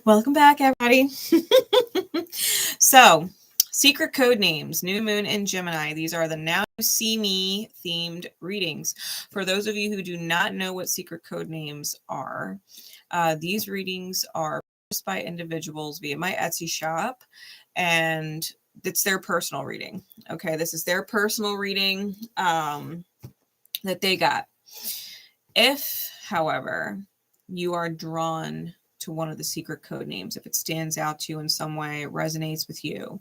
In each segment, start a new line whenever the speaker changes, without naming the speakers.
Welcome back, everybody. So, secret code names, new moon and Gemini. These are the Now You See Me themed readings. For those of you who do not know what secret code names are, these readings are purchased by individuals via my Etsy shop, and it's their personal reading. Okay, this is their personal reading that they got. If, however, you are drawn to one of the secret code names, if it stands out to you in some way, it resonates with you,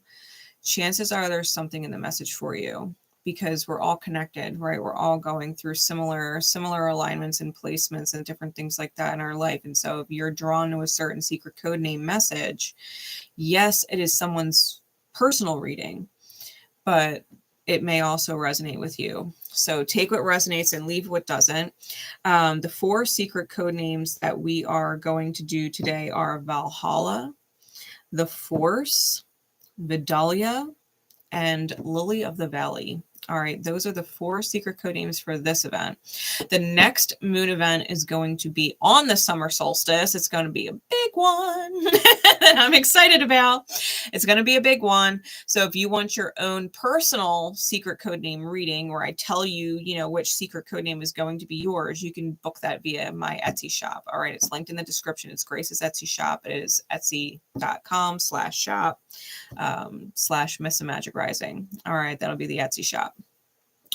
chances are there's something in the message for you, because we're all connected, right? We're all going through similar alignments and placements and different things like that in our life. And so if you're drawn to a certain secret code name message, yes, it is someone's personal reading, but it may also resonate with you. So take what resonates and leave what doesn't. The 4 secret code names that we are going to do today are Valhalla, the Force, Vidalia, and Lily of the Valley. All right, those are the 4 secret code names for this event. The next moon event is going to be on the summer solstice. It's going to be a big one that I'm excited about. It's going to be a big one. So if you want your own personal secret code name reading, where I tell you, which secret code name is going to be yours, you can book that via my Etsy shop. All right, it's linked in the description. It's Grace's Etsy shop. It is etsy.com/shop/𝐬𝐬𝐻_Magic_Rising. All right, that'll be the Etsy shop.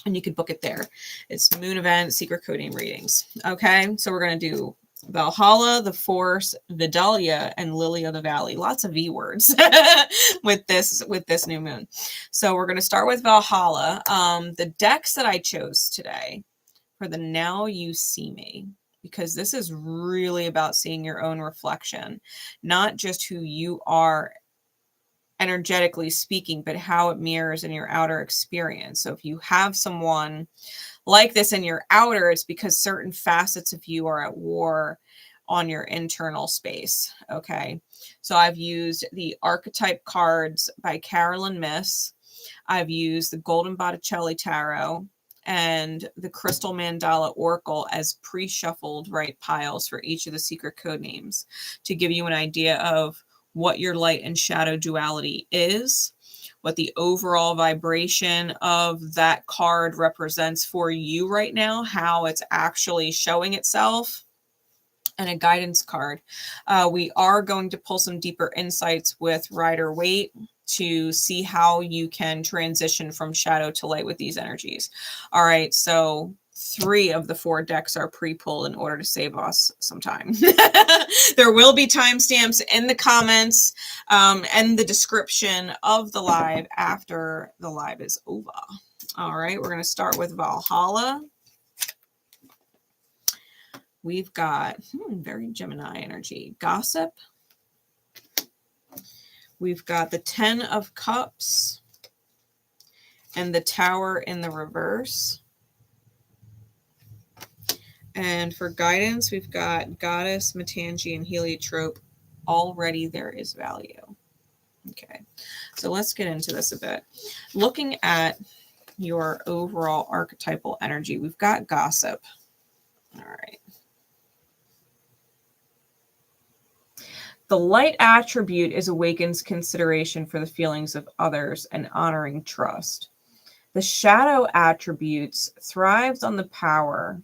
And you can book it there. It's moon event, secret code name readings. Okay, so we're going to do Valhalla, the Force, Vidalia, and Lily of the Valley. Lots of V words with this new moon. So we're going to start with Valhalla. The decks that I chose today for the Now You See Me, because this is really about seeing your own reflection, not just who you are energetically speaking, but how it mirrors in your outer experience. So if you have someone like this in your outer, it's because certain facets of you are at war on your internal space. Okay, so I've used the archetype cards by 𝐬𝐫𝐽𝐿𝐴_Myths. I've used the Golden Botticelli Tarot and the Crystal Mandala Oracle as pre-shuffled piles for each of the secret code names to give you an idea of what your light and shadow duality is, what the overall vibration of that card represents for you right now, how it's actually showing itself, and a guidance card. We are going to pull some deeper insights with Rider-Waite to see how you can transition from shadow to light with these energies. All right, so 3 of the 4 decks are pre-pulled in order to save us some time. There will be timestamps in the comments and the description of the live after the live is over. All right, we're going to start with Valhalla. We've got very Gemini energy. Gossip. We've got the 10 of Cups and the Tower in the reverse. And for guidance, we've got Goddess, Matangi, and Heliotrope. Already there is value. Okay, so let's get into this a bit. Looking at your overall archetypal energy, we've got Gossip. All right. The light attribute is awakens consideration for the feelings of others and honoring trust. The shadow attributes thrives on the power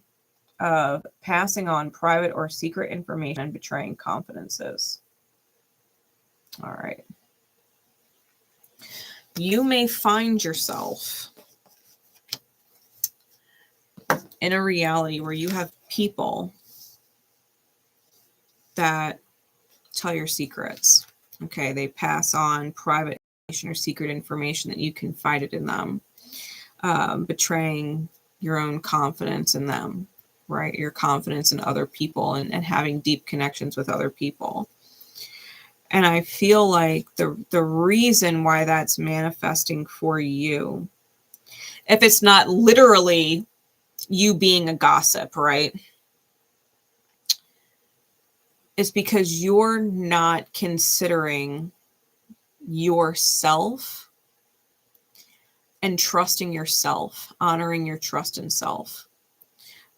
of passing on private or secret information and betraying confidences. All right. You may find yourself in a reality where you have people that tell your secrets. Okay, they pass on private information or secret information that you confided in them, betraying your own confidence in them. Right? Your confidence in other people and having deep connections with other people. And I feel like the reason why that's manifesting for you, if it's not literally you being a gossip, right, is because you're not considering yourself and trusting yourself, honoring your trust in self.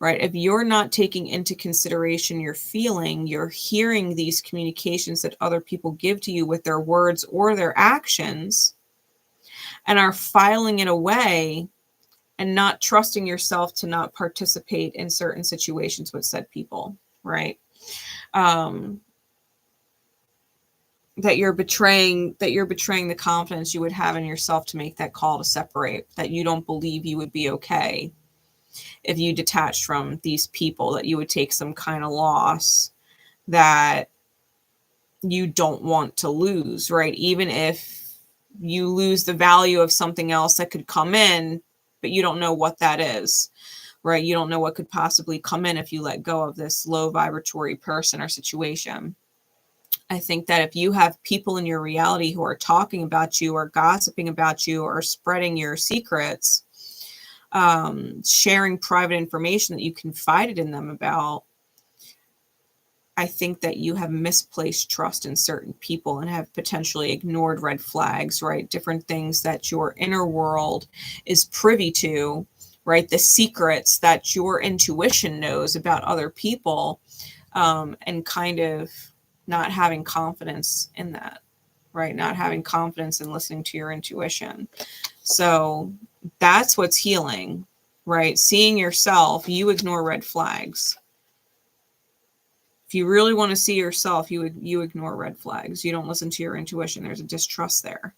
right? If you're not taking into consideration your feeling, you're hearing these communications that other people give to you with their words or their actions and are filing it away and not trusting yourself to not participate in certain situations with said people, right? That you're betraying the confidence you would have in yourself to make that call to separate, that you don't believe you would be okay if you detached from these people, that you would take some kind of loss that you don't want to lose, right? Even if you lose the value of something else that could come in, but you don't know what that is, right? You don't know what could possibly come in if you let go of this low vibratory person or situation. I think that if you have people in your reality who are talking about you or gossiping about you or spreading your secrets, sharing private information that you confided in them about, I think that you have misplaced trust in certain people and have potentially ignored red flags, right? Different things that your inner world is privy to, right? The secrets that your intuition knows about other people, and kind of not having confidence in that, right? Not having confidence in listening to your intuition. So that's what's healing, right? Seeing yourself, you ignore red flags. If you really want to see yourself, you ignore red flags. You don't listen to your intuition. There's a distrust there,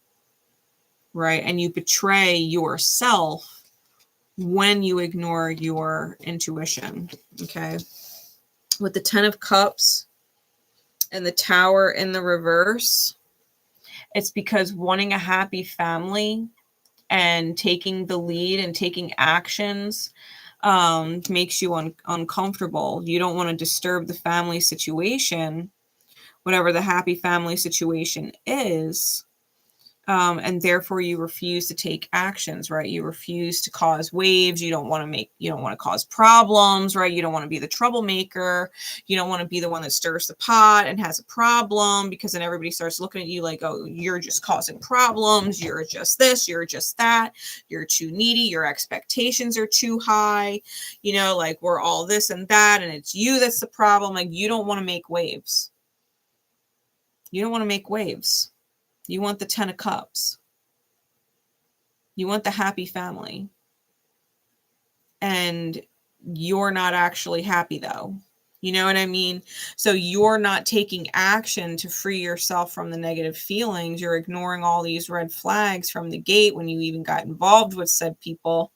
right? And you betray yourself when you ignore your intuition, okay? With the 10 of Cups and the Tower in the reverse, it's because wanting a happy family and taking the lead and taking actions makes you uncomfortable. You don't want to disturb the family situation, whatever the happy family situation is. And therefore you refuse to take actions, right? You refuse to cause waves. You don't want to cause problems, right? You don't want to be the troublemaker. You don't want to be the one that stirs the pot and has a problem, because then everybody starts looking at you like, oh, you're just causing problems. You're just this, you're just that. You're too needy. Your expectations are too high. Like we're all this and that, and it's you that's the problem. Like you don't want to make waves. You don't want to make waves. You want the 10 of Cups. You want the happy family. And you're not actually happy though. You know what I mean? So you're not taking action to free yourself from the negative feelings. You're ignoring all these red flags from the gate when you even got involved with said people,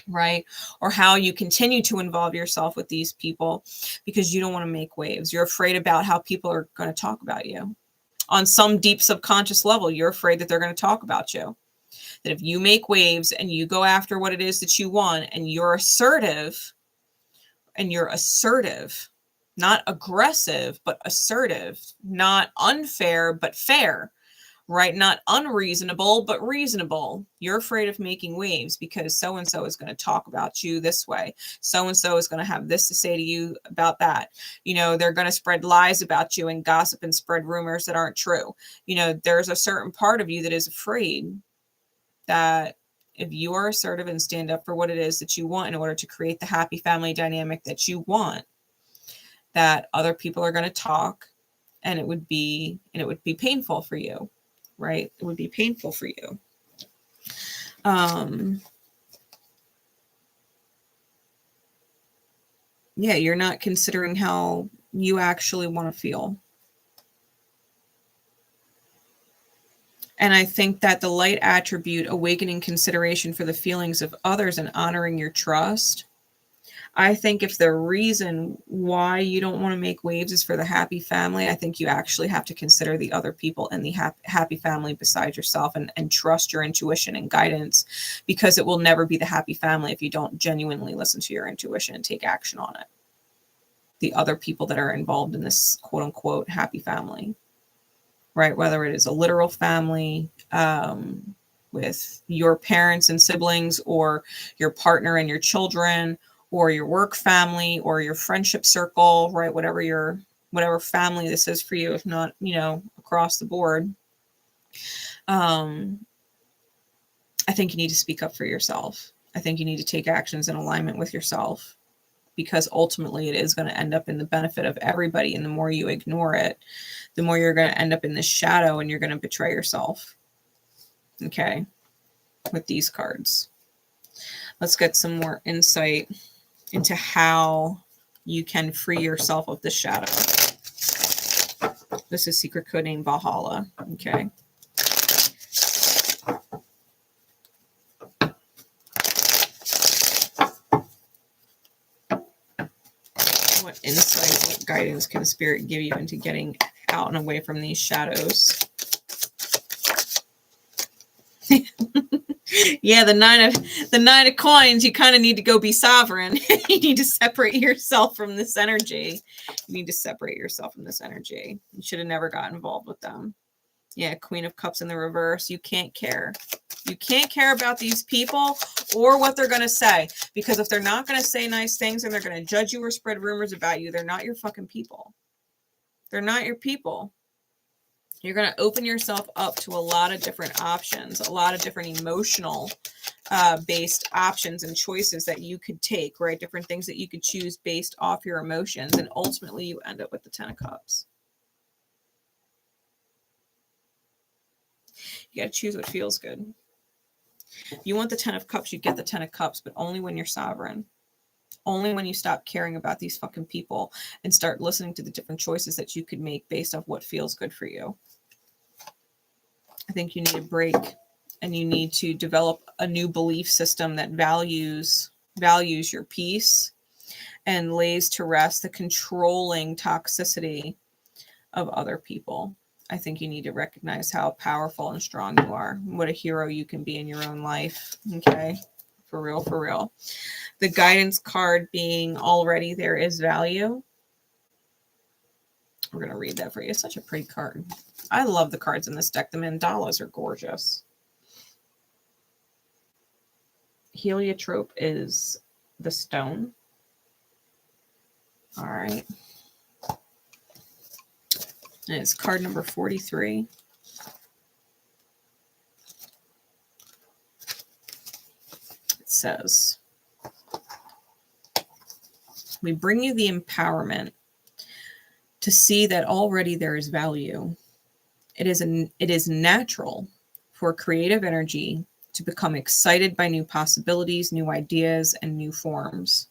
right? Or how you continue to involve yourself with these people because you don't want to make waves. You're afraid about how people are going to talk about you. On some deep subconscious level, you're afraid that they're going to talk about you. That if you make waves and you go after what it is that you want and you're assertive, not aggressive, but assertive, not unfair, but fair, right? Not unreasonable, but reasonable. You're afraid of making waves because so-and-so is going to talk about you this way. So-and-so is going to have this to say to you about that. They're going to spread lies about you and gossip and spread rumors that aren't true. There's a certain part of you that is afraid that if you are assertive and stand up for what it is that you want in order to create the happy family dynamic that you want, that other people are going to talk and it would be painful for you. Right? It would be painful for you. Yeah, you're not considering how you actually want to feel. And I think that the light attribute, awakening consideration for the feelings of others and honoring your trust, I think if the reason why you don't want to make waves is for the happy family, I think you actually have to consider the other people in the happy family besides yourself and trust your intuition and guidance, because it will never be the happy family if you don't genuinely listen to your intuition and take action on it. The other people that are involved in this quote unquote happy family, right? Whether it is a literal family, with your parents and siblings, or your partner and your children, or your work family, or your friendship circle, right? Whatever family this is for you, if not, across the board. I think you need to speak up for yourself. I think you need to take actions in alignment with yourself. because ultimately it is going to end up in the benefit of everybody. And the more you ignore it, the more you're going to end up in the shadow and you're going to betray yourself. Okay. With these cards. Let's get some more insight into how you can free yourself of the shadow. This is secret code name Valhalla. Okay. What insight, what guidance can Spirit give you into getting out and away from these shadows? Yeah, the nine of coins, you kind of need to go be sovereign. You need to separate yourself from this energy. You need to separate yourself from this energy. You should have never got involved with them. Yeah, Queen of Cups in the reverse. You can't care. You can't care about these people or what they're going to say. Because if they're not going to say nice things and they're going to judge you or spread rumors about you, they're not your fucking people. They're not your people. You're going to open yourself up to a lot of different options, a lot of different emotional based options and choices that you could take, right? Different things that you could choose based off your emotions. And ultimately you end up with the 10 of Cups. You got to choose what feels good. If you want the 10 of Cups, you get the 10 of Cups, but only when you're sovereign. Only when you stop caring about these fucking people and start listening to the different choices that you could make based off what feels good for you. I think you need a break and you need to develop a new belief system that values your peace and lays to rest the controlling toxicity of other people. I think you need to recognize how powerful and strong you are, what a hero you can be in your own life. Okay. For real, for real. The guidance card being already there is value. We're going to read that for you. It's such a pretty card. I love the cards in this deck. The mandalas are gorgeous. Heliotrope is the stone. All right. And it's card number 43. It says, we bring you the empowerment to see that already there is value. It is natural for creative energy to become excited by new possibilities, new ideas, and new forms.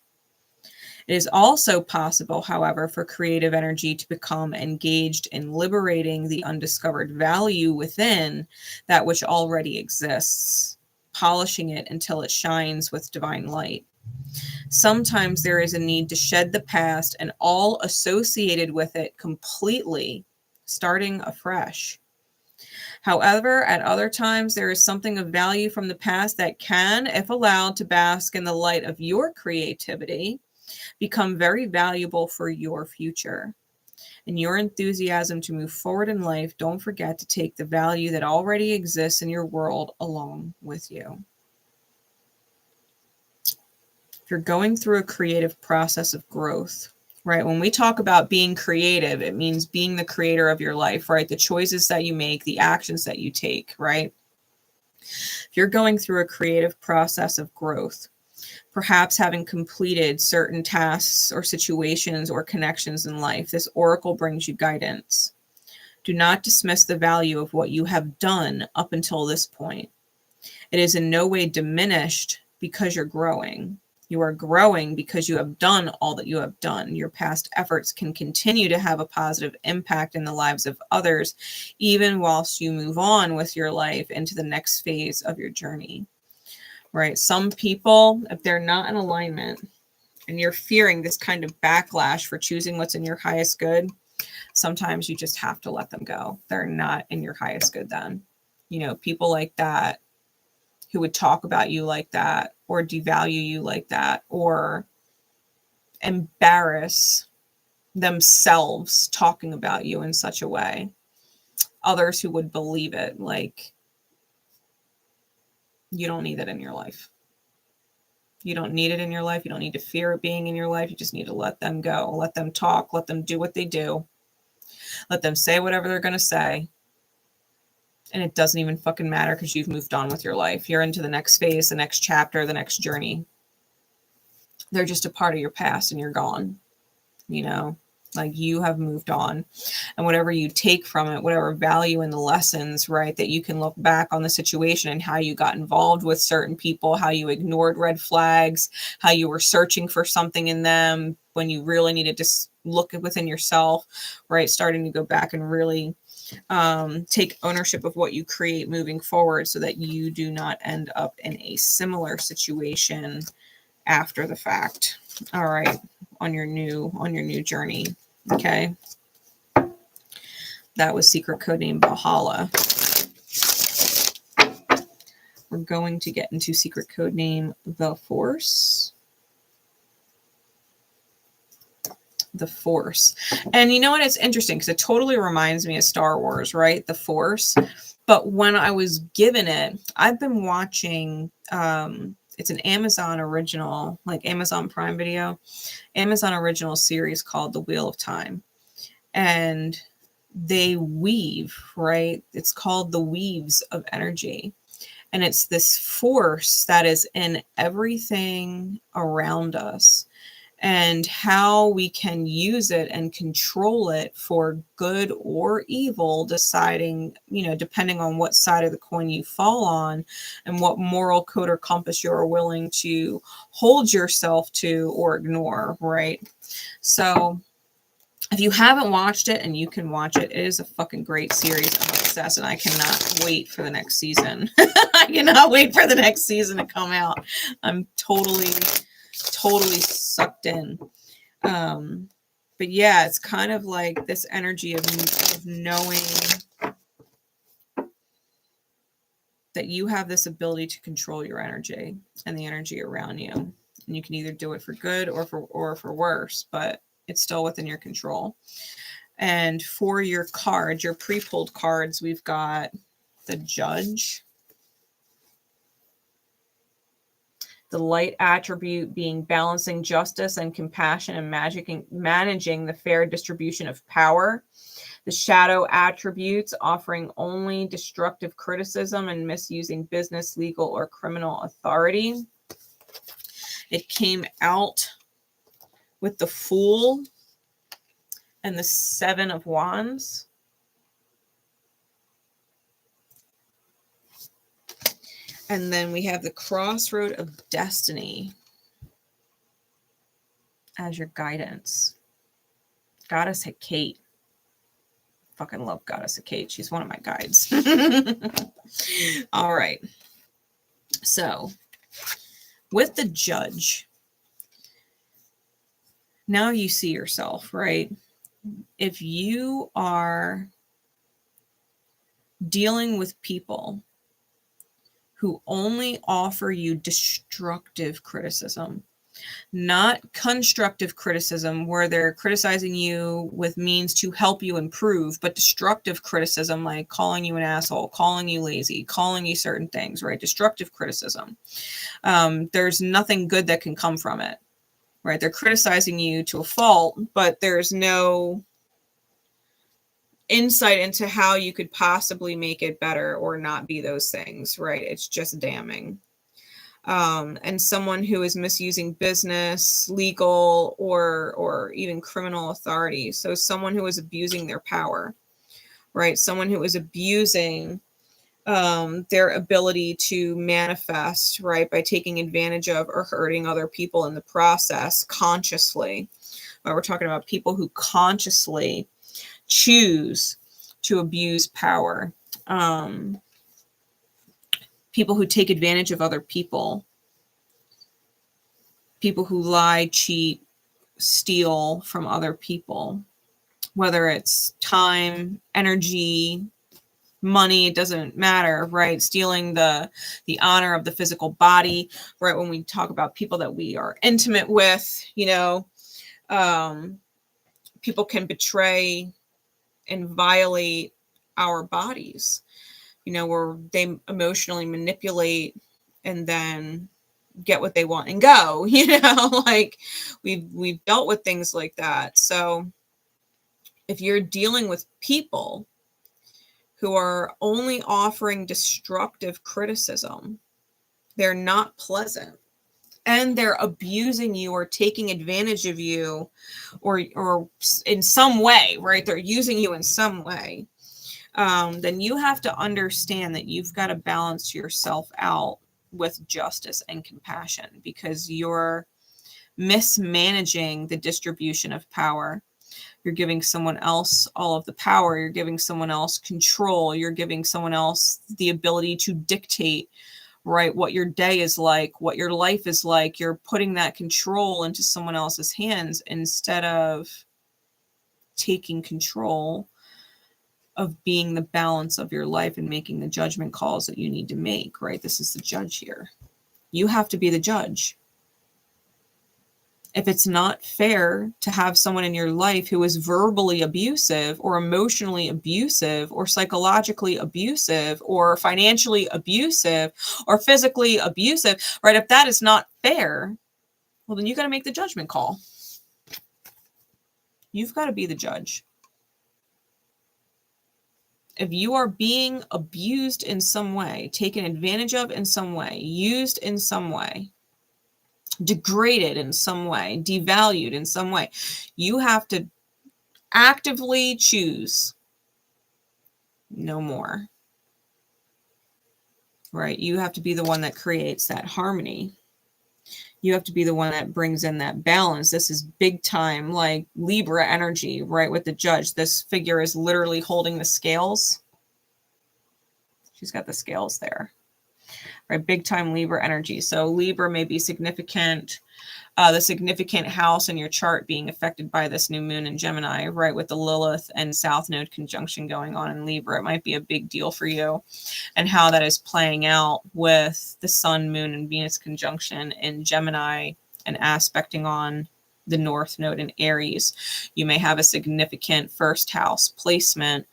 It is also possible, however, for creative energy to become engaged in liberating the undiscovered value within that which already exists, polishing it until it shines with divine light. Sometimes there is a need to shed the past and all associated with it completely, starting afresh. However, at other times, there is something of value from the past that can, if allowed to bask in the light of your creativity, become very valuable for your future. In your enthusiasm to move forward in life, don't forget to take the value that already exists in your world along with you. If you're going through a creative process of growth, right? When we talk about being creative, it means being the creator of your life, right? The choices that you make, the actions that you take, right? If you're going through a creative process of growth, perhaps having completed certain tasks or situations or connections in life, this oracle brings you guidance. Do not dismiss the value of what you have done up until this point. It is in no way diminished because you're growing. You are growing because you have done all that you have done. Your past efforts can continue to have a positive impact in the lives of others, even whilst you move on with your life into the next phase of your journey. Right? Some people, if they're not in alignment and you're fearing this kind of backlash for choosing what's in your highest good, sometimes you just have to let them go. They're not in your highest good then. You know, people like that who would talk about you like that or devalue you like that or embarrass themselves talking about you in such a way. Others who would believe it, like, you don't need that in your life. You don't need it in your life. You don't need to fear it being in your life. You just need to let them go. Let them talk. Let them do what they do. Let them say whatever they're going to say. And it doesn't even fucking matter because you've moved on with your life. You're into the next phase, the next chapter, the next journey. They're just a part of your past and you're gone, you know, like you have moved on. And whatever you take from it, whatever value in the lessons, right, that you can look back on the situation and how you got involved with certain people, how you ignored red flags, how you were searching for something in them when you really needed to look within yourself, right, starting to go back and really take ownership of what you create moving forward so that you do not end up in a similar situation after the fact. All right, on your new journey. Okay, that was secret code name Valhalla. We're going to get into secret code name the Force. The Force. And you know what? It's interesting because it totally reminds me of Star Wars, right? The Force. But when I was given it, I've been watching, it's an Amazon original, like Amazon Prime Video, Amazon original series called The Wheel of Time. And they weave, right? It's called the weaves of energy. And it's this force that is in everything around us, and how we can use it and control it for good or evil, deciding, you know, depending on what side of the coin you fall on and what moral code or compass you're willing to hold yourself to or ignore, right? So if you haven't watched it, and you can watch it, it is a fucking great series. I'm obsessed, and I cannot wait for the next season. I cannot wait for the next season to come out. I'm totally sucked in. But yeah, it's kind of like this energy of knowing that you have this ability to control your energy and the energy around you. And you can either do it for good or for worse, but it's still within your control. And for your cards, your pre-pulled cards, we've got the Judge. The light attribute being balancing justice and compassion and managing the fair distribution of power. The shadow attributes offering only destructive criticism and misusing business, legal, or criminal authority. It came out with the Fool and the Seven of Wands. And then we have the Crossroad of Destiny as your guidance. Goddess 𝐤𝐾𝐫𝐞. Fucking love Goddess 𝐤𝐾𝐫𝐞. She's one of my guides. All right. So with the Judge, now you see yourself, right? If you are dealing with people who only offer you destructive criticism, not constructive criticism where they're criticizing you with means to help you improve, but destructive criticism like calling you an asshole, calling you lazy, calling you certain things, right? Destructive criticism. There's nothing good that can come from it, right? They're criticizing you to a fault, but there's no insight into how you could possibly make it better or not be those things, right? It's just damning. And someone who is misusing business, legal, or even criminal authority. So someone who is abusing their power, right? Someone who is abusing their ability to manifest, right? By taking advantage of or hurting other people in the process consciously. We're talking about people who consciously choose to abuse power. People who take advantage of other people. People who lie, cheat, steal from other people. Whether it's time, energy, money, it doesn't matter, right? Stealing the honor of the physical body, right? When we talk about people that we are intimate with, you know, people can betray and violate our bodies, you know, where they emotionally manipulate and then get what they want and go, you know, like we've dealt with things like that. So if you're dealing with people who are only offering destructive criticism, they're not pleasant. and they're abusing you or taking advantage of you or in some way, right? They're using you in some way. Then you have to understand that you've got to balance yourself out with justice and compassion, because you're mismanaging the distribution of power. You're giving someone else all of the power. You're giving someone else control. You're giving someone else the ability to dictate, right, what your day is like, what your life is like. You're putting that control into someone else's hands instead of taking control of being the balance of your life and making the judgment calls that you need to make, right? This is the judge here. You have to be the judge. If it's not fair to have someone in your life who is verbally abusive or emotionally abusive or psychologically abusive or financially abusive or physically abusive, right? If that is not fair, well, then you got to make the judgment call. You've got to be the judge. If you are being abused in some way, taken advantage of in some way, used in some way, degraded in some way, devalued in some way, you have to actively choose no more, right? You have to be the one that creates that harmony. You have to be the one that brings in that balance. This is big time, like Libra energy, right? With the judge, this figure is literally holding the scales. She's got the scales there, right? Big time Libra energy. So Libra may be significant, the significant house in your chart being affected by this new moon in Gemini, right? With the Lilith and South Node conjunction going on in Libra, it might be a big deal for you, and how that is playing out with the Sun, Moon, and Venus conjunction in Gemini and aspecting on the North Node in Aries. You may have a significant first house placement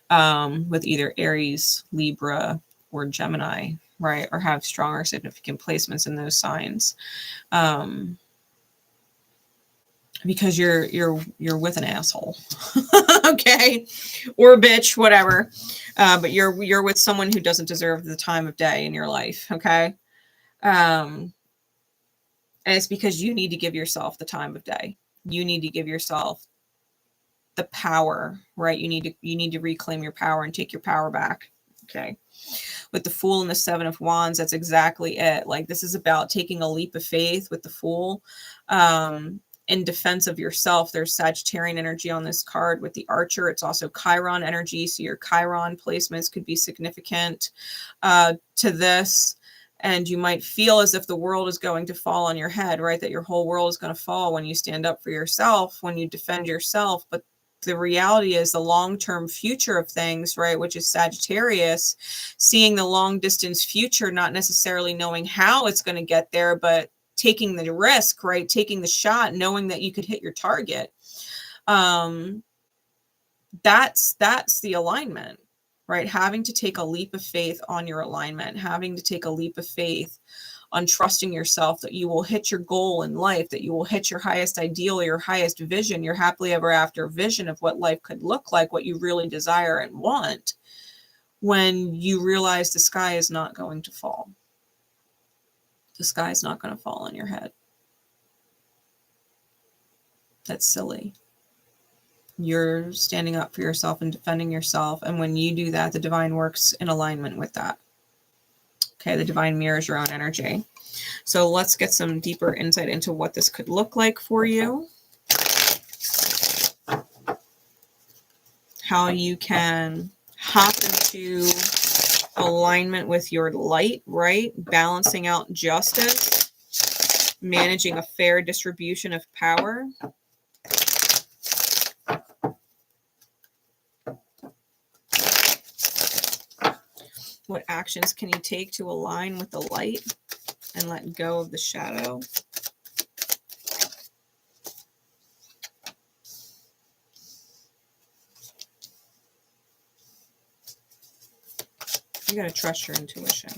with either Aries, Libra, or Gemini, right? Or have strong or significant placements in those signs. Because you're with an asshole, okay, or a bitch, whatever. But you're with someone who doesn't deserve the time of day in your life, okay. And it's because you need to give yourself the time of day. You need to give yourself the power, right? You need to reclaim your power and take your power back, okay. With the Fool and the Seven of Wands, that's exactly it. Like, this is about taking a leap of faith with the Fool. In defense of yourself, there's Sagittarian energy on this card. With the Archer, it's also Chiron energy. So your Chiron placements could be significant to this. And you might feel as if the world is going to fall on your head, right? That your whole world is going to fall when you stand up for yourself, when you defend yourself. But the reality is the long-term future of things, right? Which is Sagittarius, seeing the long distance future, not necessarily knowing how it's going to get there, but taking the risk, right? Taking the shot, knowing that you could hit your target. That's the alignment, right? Having to take a leap of faith on your alignment, having to take a leap of faith on trusting yourself that you will hit your goal in life, that you will hit your highest ideal, your highest vision, your happily ever after vision of what life could look like, what you really desire and want, when you realize the sky is not going to fall. The sky is not going to fall on your head. That's silly. You're standing up for yourself and defending yourself. And when you do that, the divine works in alignment with that. Okay, the divine mirrors your own energy. So let's get some deeper insight into what this could look like for you. How you can hop into alignment with your light, right? Balancing out justice, managing a fair distribution of power. What actions can you take to align with the light and let go of the shadow? You got to trust your intuition,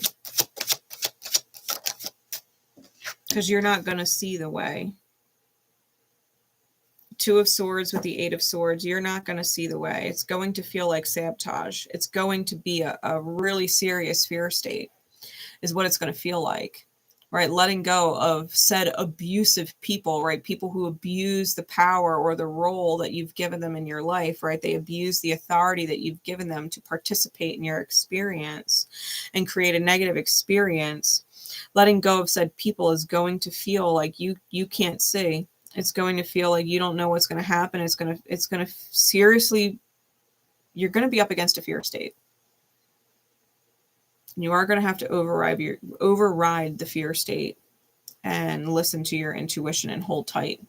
because you're not going to see the way. Two of Swords with the Eight of Swords, you're not going to see the way. It's going to feel like sabotage. It's going to be a really serious fear state is what it's going to feel like, right? Letting go of said abusive people, right? People who abuse the power or the role that you've given them in your life, right? They abuse the authority that you've given them to participate in your experience and create a negative experience. Letting go of said people is going to feel like you can't see. It's going to feel like you don't know what's going to happen. It's going to seriously, you're going to be up against a fear state. You are going to have to override the fear state and listen to your intuition and hold tight.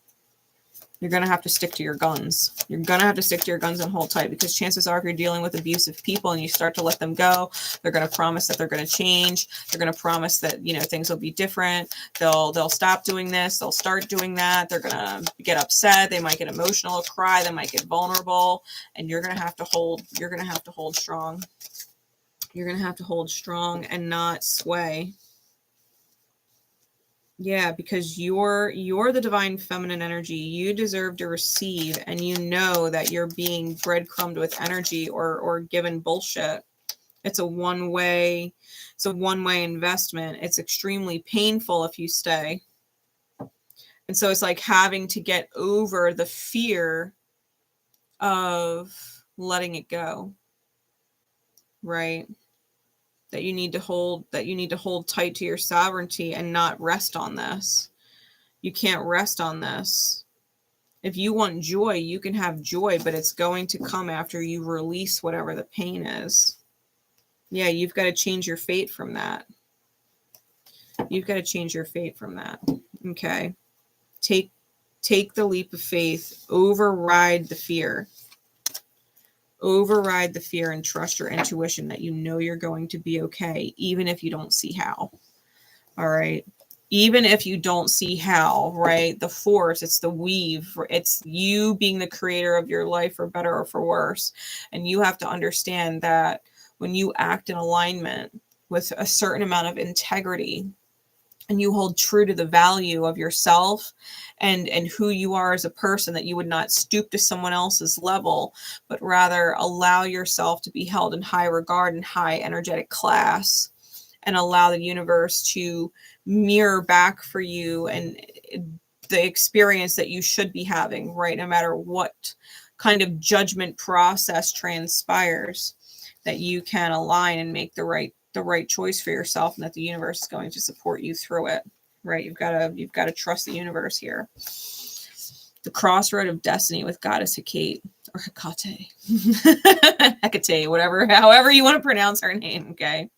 You're going to have to stick to your guns. You're going to have to stick to your guns and hold tight, because chances are if you're dealing with abusive people and you start to let them go, they're going to promise that they're going to change. They're going to promise that, you know, things will be different. They'll stop doing this. They'll start doing that. They're going to get upset. They might get emotional, cry. They might get vulnerable, and you're going to have to hold strong. You're going to have to hold strong and not sway. Yeah, because you're the divine feminine energy. You deserve to receive, and you know that you're being breadcrumbed with energy or given bullshit. It's a one-way investment. It's extremely painful if you stay. And so it's like having to get over the fear of letting it go. Right? That you need to hold tight to your sovereignty and not rest on this. You can't rest on this. If you want joy, you can have joy, but it's going to come after you release whatever the pain is. Yeah, you've got to change your fate from that. You've got to change your fate from that. Okay. Take the leap of faith. Override the fear. Override the fear and trust your intuition that you know you're going to be okay, even if you don't see how. All right. Even if you don't see how, right? The force, it's the weave. It's you being the creator of your life, for better or for worse. And you have to understand that when you act in alignment with a certain amount of integrity, and you hold true to the value of yourself and who you are as a person, that you would not stoop to someone else's level, but rather allow yourself to be held in high regard and high energetic class, and allow the universe to mirror back for you and the experience that you should be having, right? No matter what kind of judgment process transpires, that you can align and make the right choice for yourself, and that the universe is going to support you through it, right? You've got to trust the universe here. The crossroad of destiny with goddess 𝐬𝐞, or 𝐬𝐞'𝐫𝐞, whatever, however you want to pronounce her name. Okay.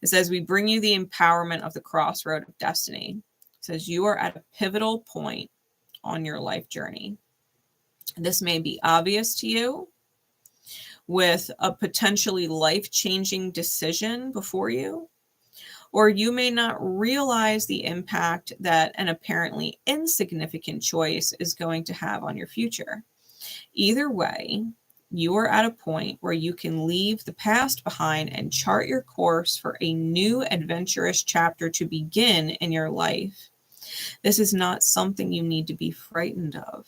It says, we bring you the empowerment of the crossroad of destiny. It says, you are at a pivotal point on your life journey. This may be obvious to you, with a potentially life-changing decision before you, or you may not realize the impact that an apparently insignificant choice is going to have on your future. Either way, you are at a point where you can leave the past behind and chart your course for a new adventurous chapter to begin in your life. This is not something you need to be frightened of.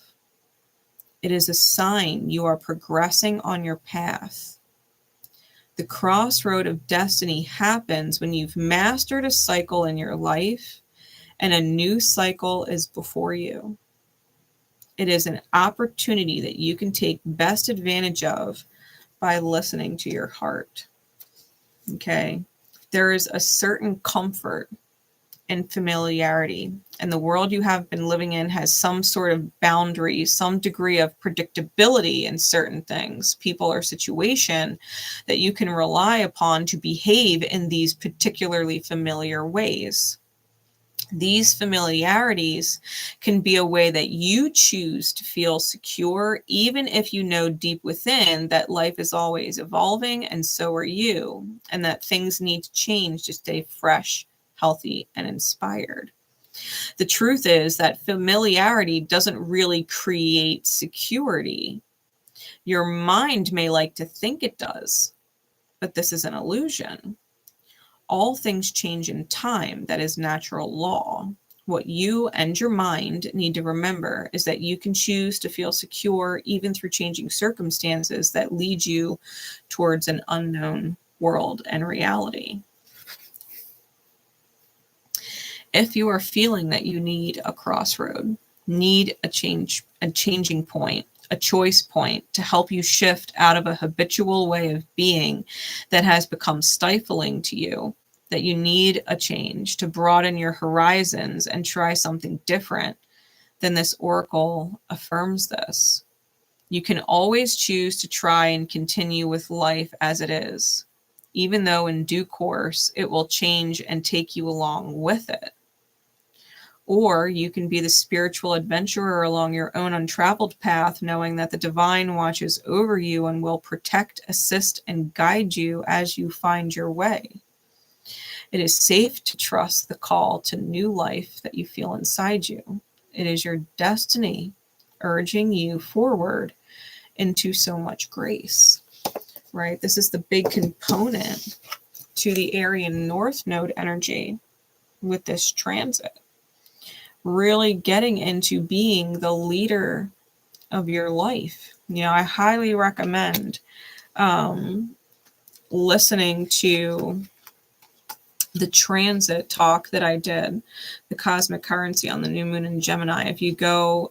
It is a sign you are progressing on your path. The crossroad of destiny happens when you've mastered a cycle in your life and a new cycle is before you. It is an opportunity that you can take best advantage of by listening to your heart. Okay? There is a certain comfort and familiarity, and the world you have been living in has some sort of boundaries, some degree of predictability in certain things, people or situation, that you can rely upon to behave in these particularly familiar ways. These familiarities can be a way that you choose to feel secure, even if you know deep within that life is always evolving, and so are you, and that things need to change to stay fresh, healthy, and inspired. The truth is that familiarity doesn't really create security. Your mind may like to think it does, but this is an illusion. All things change in time. That is natural law. What you and your mind need to remember is that you can choose to feel secure even through changing circumstances that lead you towards an unknown world and reality. If you are feeling that you need a crossroad, need a changing point, a choice point to help you shift out of a habitual way of being that has become stifling to you, that you need a change to broaden your horizons and try something different, then this oracle affirms this. You can always choose to try and continue with life as it is, even though in due course it will change and take you along with it. Or you can be the spiritual adventurer along your own untraveled path, knowing that the divine watches over you and will protect, assist, and guide you as you find your way. It is safe to trust the call to new life that you feel inside you. It is your destiny urging you forward into so much grace, right? This is the big component to the Aryan North Node energy with this transit. Really getting into being the leader of your life. You know, I highly recommend listening to the transit talk that I did, the cosmic currency on the new moon in Gemini. If you go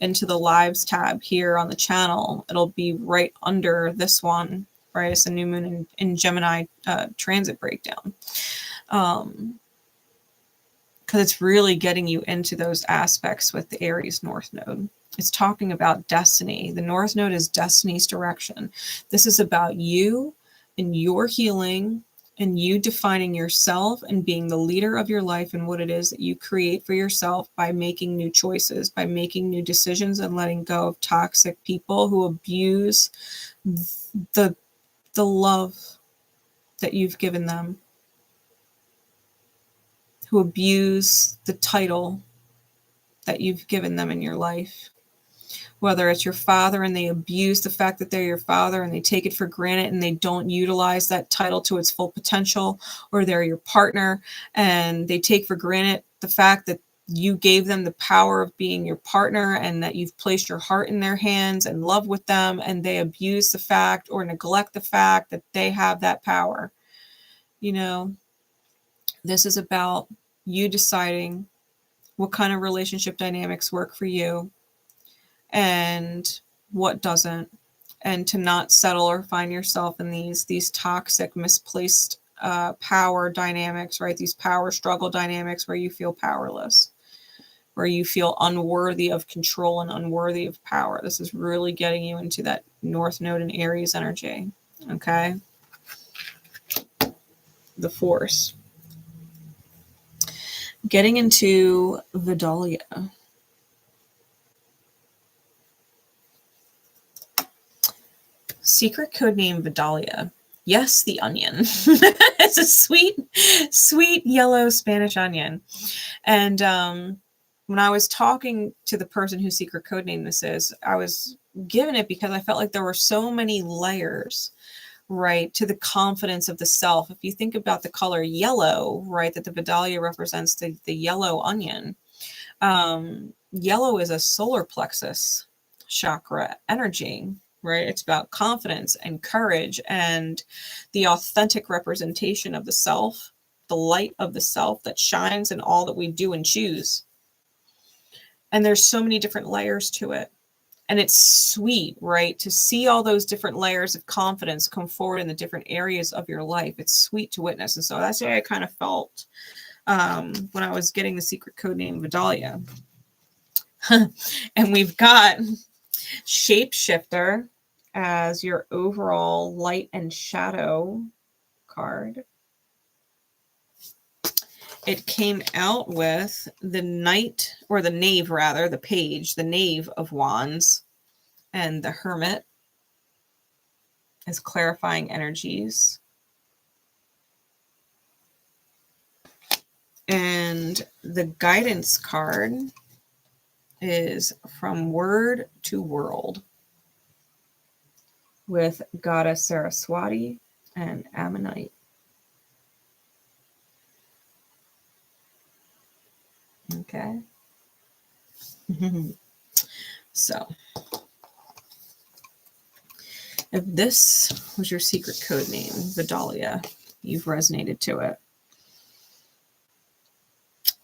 into the lives tab here on the channel, it'll be right under this one, right? It's the new moon in Gemini transit breakdown. Because it's really getting you into those aspects with the Aries North Node. It's talking about destiny. The North Node is destiny's direction. This is about you and your healing and you defining yourself and being the leader of your life and what it is that you create for yourself by making new choices, by making new decisions and letting go of toxic people who abuse the love that you've given them, who abuse the title that you've given them in your life. Whether it's your father and they abuse the fact that they're your father and they take it for granted and they don't utilize that title to its full potential, or they're your partner and they take for granted the fact that you gave them the power of being your partner and that you've placed your heart in their hands and love with them, and they abuse the fact or neglect the fact that they have that power. You know, this is about you deciding what kind of relationship dynamics work for you and what doesn't, and to not settle or find yourself in these toxic, misplaced power dynamics, right? These power struggle dynamics where you feel powerless, where you feel unworthy of control and unworthy of power. This is really getting you into that North Node and Aries energy, okay? The Force. Getting into Vidalia. Secret code name Vidalia. Yes, the onion. It's a sweet, sweet yellow Spanish onion. And when I was talking to the person whose secret code name this is, I was given it because I felt like there were so many layers, right, to the confidence of the self. If you think about the color yellow, right, that the Vidalia represents the yellow onion. Yellow is a solar plexus chakra energy, right? It's about confidence and courage and the authentic representation of the self, the light of the self that shines in all that we do and choose. And there's so many different layers to it. And it's sweet, right? To see all those different layers of confidence come forward in the different areas of your life. It's sweet to witness. And so that's what I kind of felt when I was getting the secret code name Vidalia. And we've got Shapeshifter as your overall light and shadow card. It came out with the Knight, or the Knave rather, the Page, the Knave of Wands, and the Hermit as clarifying energies. And the guidance card is From Word to World with Goddess Saraswati and Ammonite. Okay. So, if this was your secret code name, Vidalia, you've resonated to it.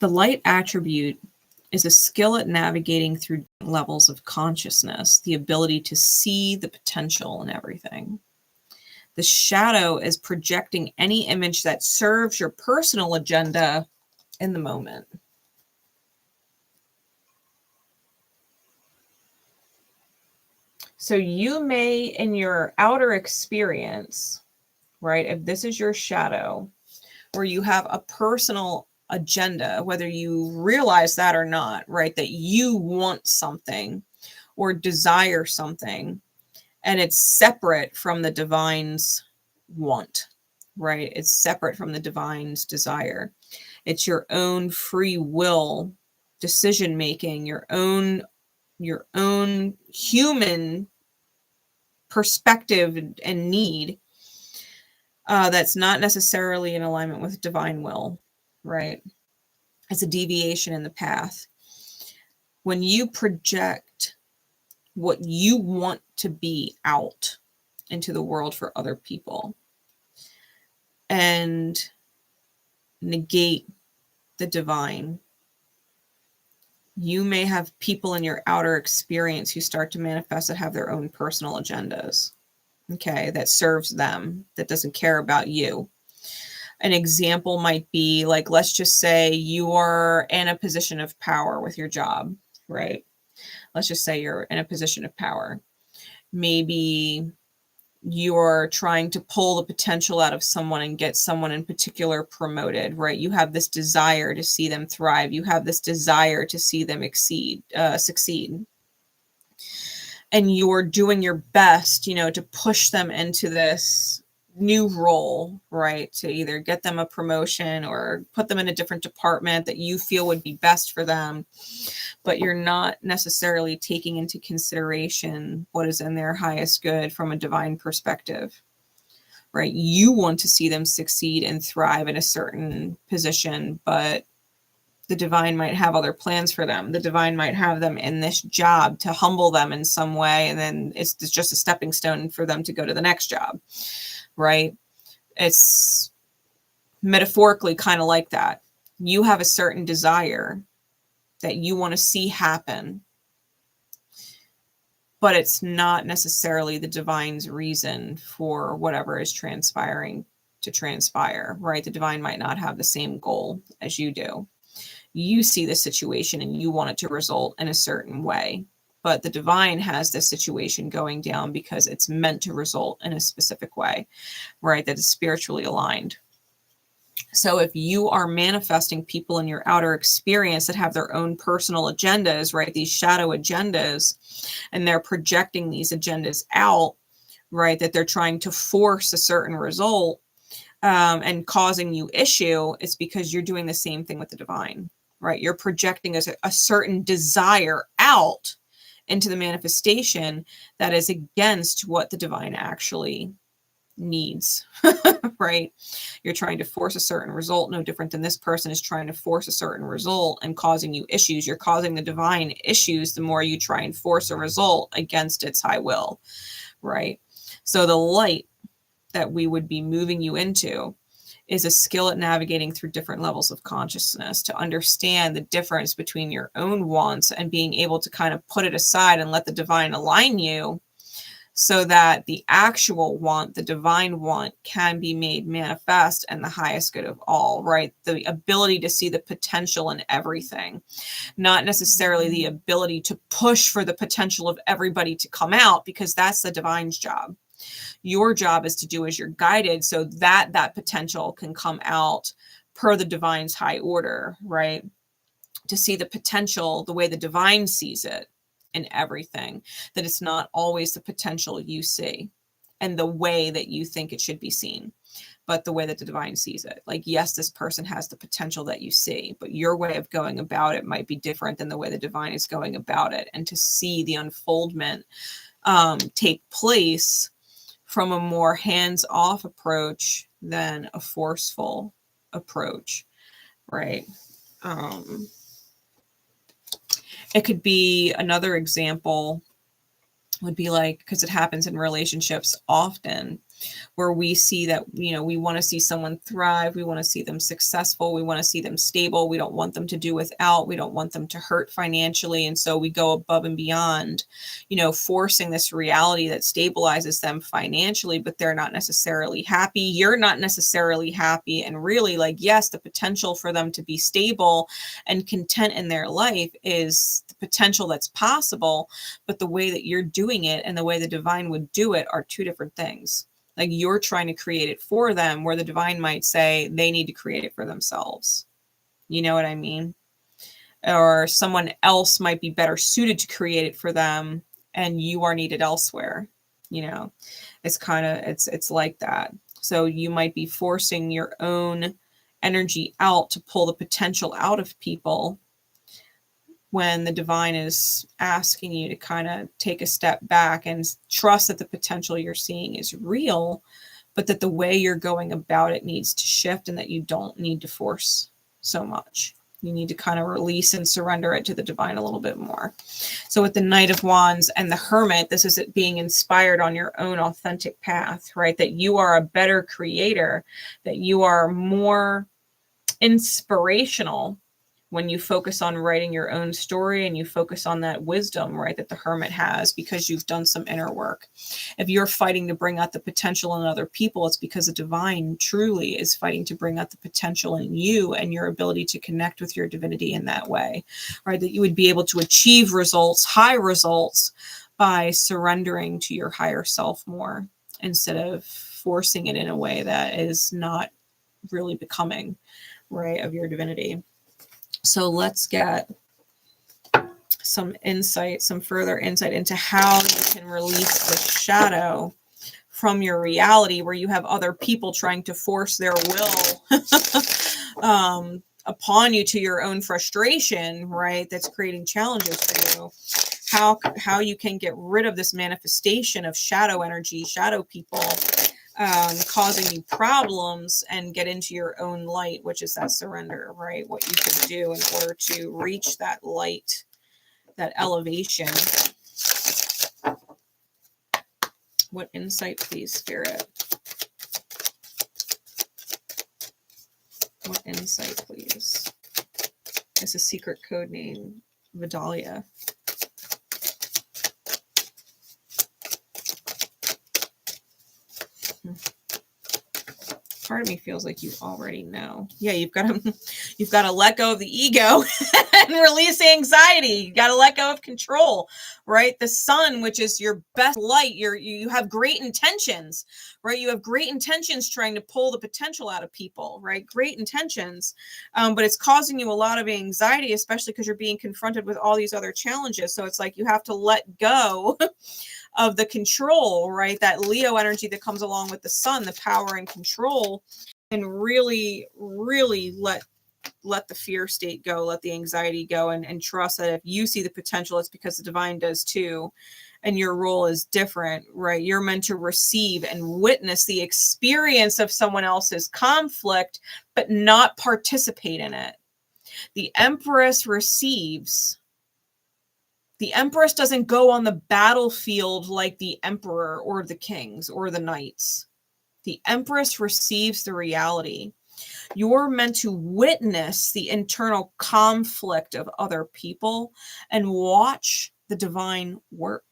The light attribute is a skill at navigating through levels of consciousness, the ability to see the potential in everything. The shadow is projecting any image that serves your personal agenda in the moment. So you may, in your outer experience, right, if this is your shadow, where you have a personal agenda, whether you realize that or not, right, that you want something or desire something, and it's separate from the divine's want, right? It's separate from the divine's desire. It's your own free will decision making, your own human perspective and need that's not necessarily in alignment with divine will, right? It's a deviation in the path. When you project what you want to be out into the world for other people and negate the divine, you may have people in your outer experience who start to manifest that have their own personal agendas, okay, that serves them, that doesn't care about you. An example might be like, let's just say you are in a position of power with your job, right? Let's just say you're in a position of power. Maybe you're trying to pull the potential out of someone and get someone in particular promoted, right? You have this desire to see them thrive. You have this desire to see them succeed. And you're doing your best, you know, to push them into this new role, right? To either get them a promotion or put them in a different department that you feel would be best for them. But you're not necessarily taking into consideration what is in their highest good from a divine perspective, right? You want to see them succeed and thrive in a certain position, but the divine might have other plans for them. The divine might have them in this job to humble them in some way, and then it's just a stepping stone for them to go to the next job, right? It's metaphorically kind of like that. You have a certain desire that you want to see happen, but it's not necessarily the divine's reason for whatever is transpiring to transpire, right? The divine might not have the same goal as you do. You see the situation and you want it to result in a certain way, but the divine has this situation going down because it's meant to result in a specific way, right? That is spiritually aligned. So if you are manifesting people in your outer experience that have their own personal agendas, right? These shadow agendas, and they're projecting these agendas out, right? That they're trying to force a certain result and causing you issue, it's because you're doing the same thing with the divine, right? You're projecting a certain desire out into the manifestation that is against what the divine actually needs, right? You're trying to force a certain result, no different than this person is trying to force a certain result and causing you issues. You're causing the divine issues the more you try and force a result against its high will, right? So the light that we would be moving you into is a skill at navigating through different levels of consciousness to understand the difference between your own wants and being able to kind of put it aside and let the divine align you so that the actual want, the divine want, can be made manifest and the highest good of all, right? The ability to see the potential in everything, not necessarily the ability to push for the potential of everybody to come out, because that's the divine's job. Your job is to do as you're guided so that that potential can come out per the divine's high order, right? To see the potential the way the divine sees it in everything, that it's not always the potential you see and the way that you think it should be seen, but the way that the divine sees it. Like, yes, this person has the potential that you see, but your way of going about it might be different than the way the divine is going about it. And to see the unfoldment take place from a more hands-off approach than a forceful approach, right? It could be another example would be like, because it happens in relationships often, where we see that, you know, we want to see someone thrive. We want to see them successful. We want to see them stable. We don't want them to do without. We don't want them to hurt financially. And so we go above and beyond, you know, forcing this reality that stabilizes them financially, but they're not necessarily happy. You're not necessarily happy. And really, like, yes, the potential for them to be stable and content in their life is the potential that's possible. But the way that you're doing it and the way the divine would do it are two different things. Like, you're trying to create it for them, where the divine might say they need to create it for themselves. You know what I mean? Or someone else might be better suited to create it for them, and you are needed elsewhere. You know, it's kind of, it's like that. So you might be forcing your own energy out to pull the potential out of people, when the divine is asking you to kind of take a step back and trust that the potential you're seeing is real, but that the way you're going about it needs to shift, and that you don't need to force so much. You need to kind of release and surrender it to the divine a little bit more. So with the Knight of Wands and the Hermit, this is it being inspired on your own authentic path, right? That you are a better creator, that you are more inspirational when you focus on writing your own story, and you focus on that wisdom, right, that the Hermit has, because you've done some inner work. If you're fighting to bring out the potential in other people, it's because the divine truly is fighting to bring out the potential in you and your ability to connect with your divinity in that way, right? That you would be able to achieve results, high results, by surrendering to your higher self more, instead of forcing it in a way that is not really becoming, right, of your divinity. So let's get some insight, some further insight into how you can release the shadow from your reality, where you have other people trying to force their will upon you to your own frustration, right? That's creating challenges for you. How you can get rid of this manifestation of shadow energy, shadow people, causing you problems, and get into your own light, which is that surrender, right? What you can do in order to reach that light, that elevation. What insight, please, Spirit? What insight, please? It's a secret code name, Vidalia. Part of me feels like you already know. Yeah, you've got to let go of the ego and release anxiety. You got to let go of control, right? The sun, which is your best light, you have great intentions, right? You have great intentions trying to pull the potential out of people, right? Great intentions, but it's causing you a lot of anxiety, especially because you're being confronted with all these other challenges. So it's like you have to let go of the control, right? That Leo energy that comes along with the sun, the power and control, and really, really let the fear state go, let the anxiety go, and trust that if you see the potential, it's because the divine does too. And your role is different, right? You're meant to receive and witness the experience of someone else's conflict, but not participate in it. The Empress receives. The Empress doesn't go on the battlefield like the Emperor or the kings or the knights. The Empress receives the reality. You're meant to witness the internal conflict of other people and watch the divine work.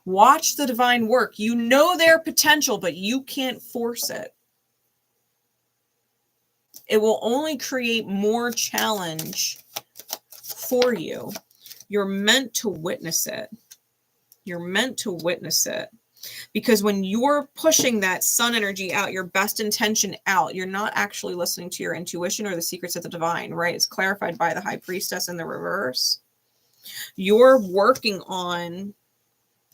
Watch the divine work. You know their potential, but you can't force it. It will only create more challenge for you. You're meant to witness it. You're meant to witness it. Because when you're pushing that sun energy out, your best intention out, you're not actually listening to your intuition or the secrets of the divine, right? It's clarified by the High Priestess in the reverse. You're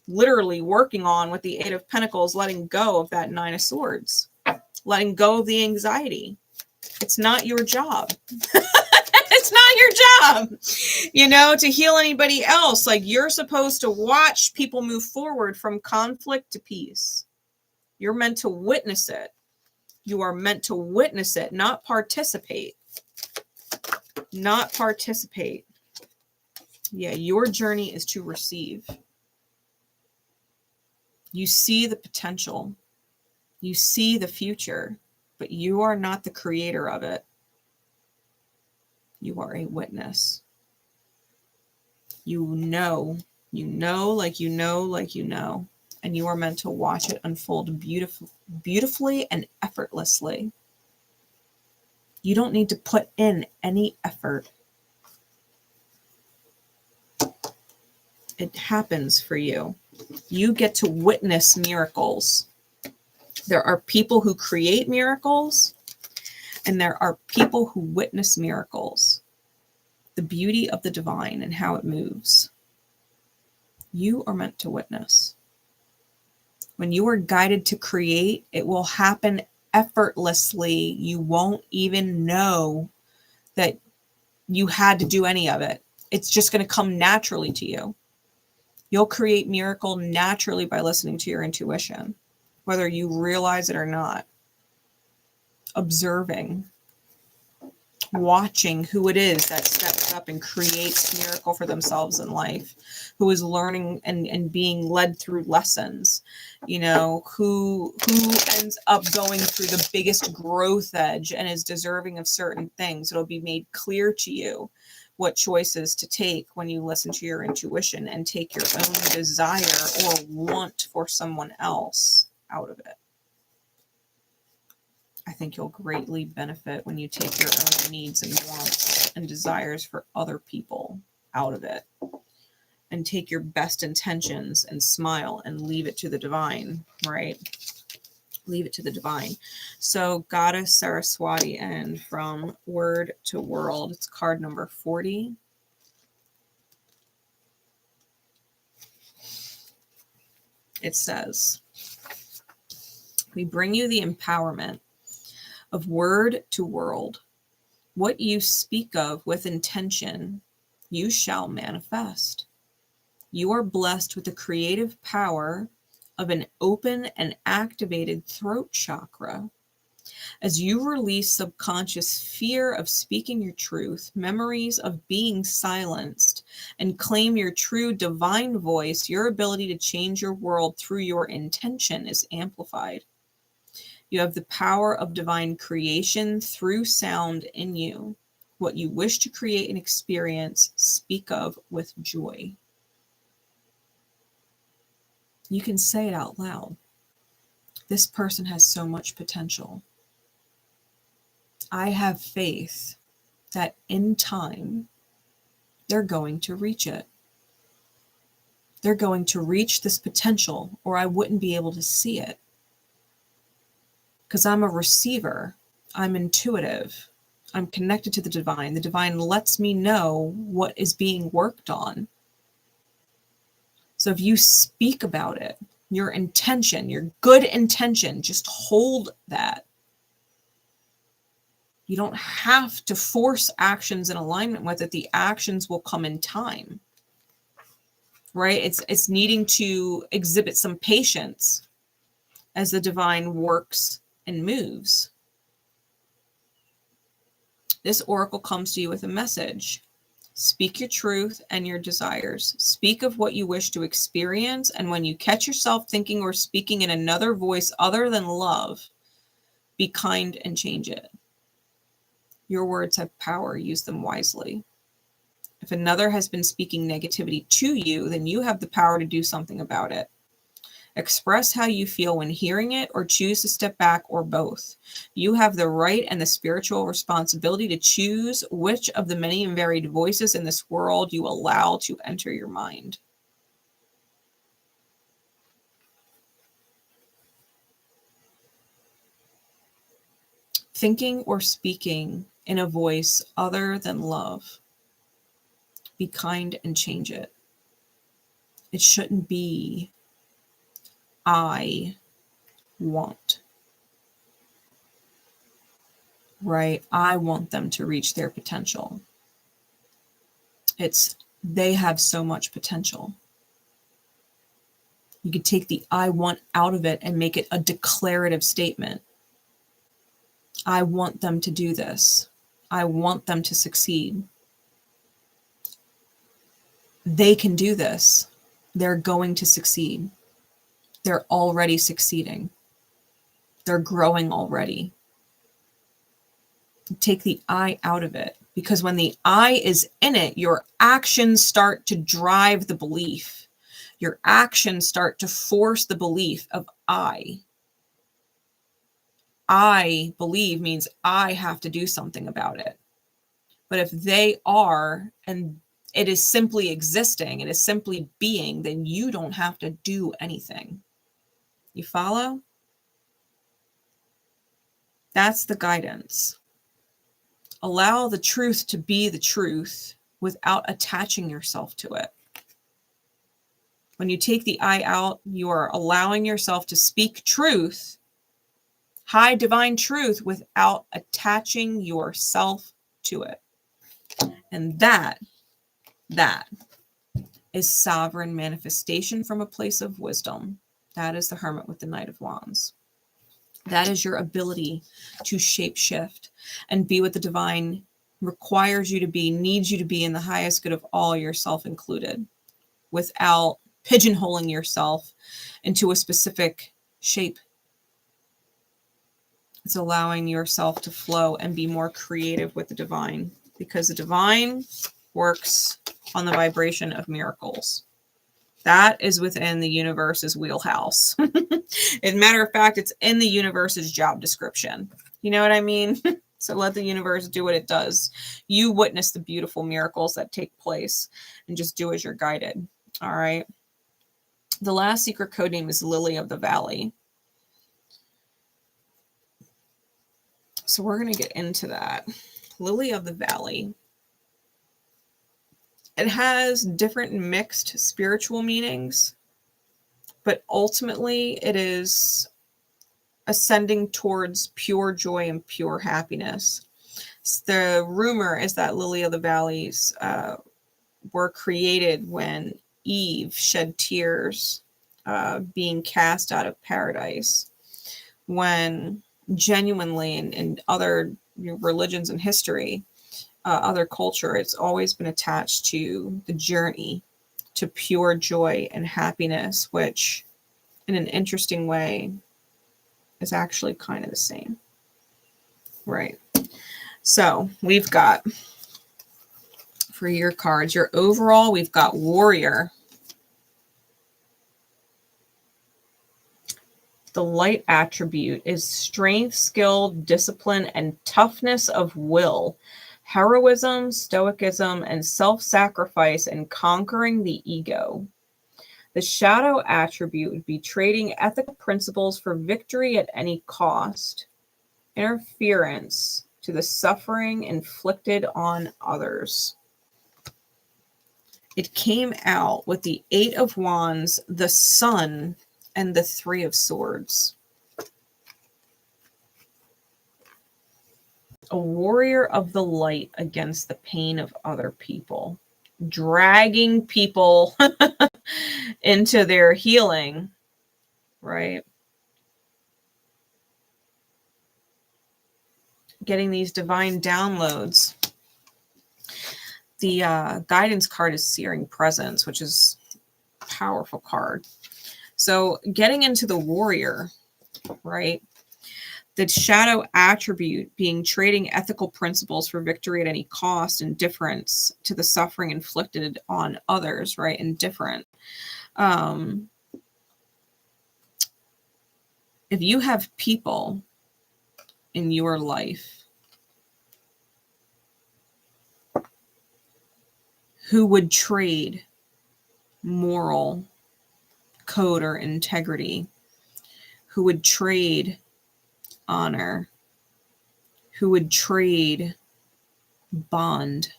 literally working on with the Eight of Pentacles, letting go of that Nine of Swords, letting go of the anxiety. It's not your job. It's not your job, to heal anybody else. Like, you're supposed to watch people move forward from conflict to peace. You're meant to witness it. You are meant to witness it, not participate. Not participate. Yeah, your journey is to receive. You see the potential. You see the future, but you are not the creator of it. You are a witness. You know, like you know, like you know, and you are meant to watch it unfold beautifully and effortlessly. You don't need to put in any effort. It happens for you. You get to witness miracles. There are people who create miracles, and there are people who witness miracles. The beauty of the divine and how it moves. You are meant to witness. When you are guided to create, it will happen effortlessly. You won't even know that you had to do any of it. It's just going to come naturally to you. You'll create miracle naturally by listening to your intuition, whether you realize it or not. Observing, watching who it is that steps up and creates miracle for themselves in life, who is learning and being led through lessons, you know, who ends up going through the biggest growth edge and is deserving of certain things. It'll be made clear to you what choices to take when you listen to your intuition and take your own desire or want for someone else out of it. I think you'll greatly benefit when you take your own needs and wants and desires for other people out of it and take your best intentions and smile and leave it to the divine, right? Leave it to the divine. So Goddess Saraswati, and from Word to World, it's card number 40. It says, we bring you the empowerment of word to world. What you speak of with intention, you shall manifest. You are blessed with the creative power of an open and activated throat chakra. As you release subconscious fear of speaking your truth, memories of being silenced, and claim your true divine voice, your ability to change your world through your intention is amplified. You have the power of divine creation through sound in you. What you wish to create and experience, speak of with joy. You can say it out loud. This person has so much potential. I have faith that in time, they're going to reach it. They're going to reach this potential, or I wouldn't be able to see it. Because I'm a receiver. I'm intuitive. I'm connected to the divine. The divine lets me know what is being worked on. So if you speak about it, your intention, your good intention, just hold that. You don't have to force actions in alignment with it. The actions will come in time, right? It's needing to exhibit some patience as the divine works and moves. This oracle comes to you with a message. Speak your truth and your desires. Speak of what you wish to experience. And when you catch yourself thinking or speaking in another voice other than love, be kind and change it. Your words have power. Use them wisely. If another has been speaking negativity to you, then you have the power to do something about it. Express how you feel when hearing it, or choose to step back, or both. You have the right and the spiritual responsibility to choose which of the many and varied voices in this world you allow to enter your mind. Thinking or speaking in a voice other than love. Be kind and change it. It shouldn't be I want. Right? I want them to reach their potential. It's they have so much potential. You could take the I want out of it and make it a declarative statement. I want them to do this. I want them to succeed. They can do this. They're going to succeed. they're already succeeding. They're growing already. Take the I out of it, because when the I is in it, your actions start to drive the belief. Your actions start to force the belief of I. I believe means I have to do something about it. But if they are, and it is simply existing, it is simply being, then you don't have to do anything. You follow? That's the guidance. Allow the truth to be the truth without attaching yourself to it. When you take the I out, you are allowing yourself to speak truth, high divine truth, without attaching yourself to it. And that is sovereign manifestation from a place of wisdom. That is the Hermit with the Knight of Wands. That is your ability to shape shift and be what the divine requires you to be, needs you to be, in the highest good of all, yourself included, without pigeonholing yourself into a specific shape. It's allowing yourself to flow and be more creative with the divine, because the divine works on the vibration of miracles. That is within the universe's wheelhouse. As a matter of fact, it's in the universe's job description. You know what I mean? So let the universe do what it does. You witness the beautiful miracles that take place and just do as you're guided. All right. The last secret code name is Lily of the Valley. So we're going to get into that. Lily of the Valley. It has different mixed spiritual meanings, but ultimately it is ascending towards pure joy and pure happiness. The rumor is that Lily of the Valleys were created when Eve shed tears being cast out of paradise, when genuinely in other religions and history, other culture, it's always been attached to the journey to pure joy and happiness, which in an interesting way is actually kind of the same. Right. So we've got, for your cards, your overall, we've got Warrior. The light attribute is strength, skill, discipline, and toughness of will, heroism, stoicism, and self-sacrifice in conquering the ego. The shadow attribute would be trading ethical principles for victory at any cost, interference to the suffering inflicted on others. It came out with the Eight of Wands, the Sun, and the Three of Swords. A warrior of the light against the pain of other people, dragging people into their healing, right? Getting these divine downloads. The guidance card is Searing Presence, which is a powerful card. So getting into the warrior, right? The shadow attribute being trading ethical principles for victory at any cost, indifference to the suffering inflicted on others, right? Indifferent. If you have people in your life who would trade moral code or integrity, who would trade honor, who would trade bond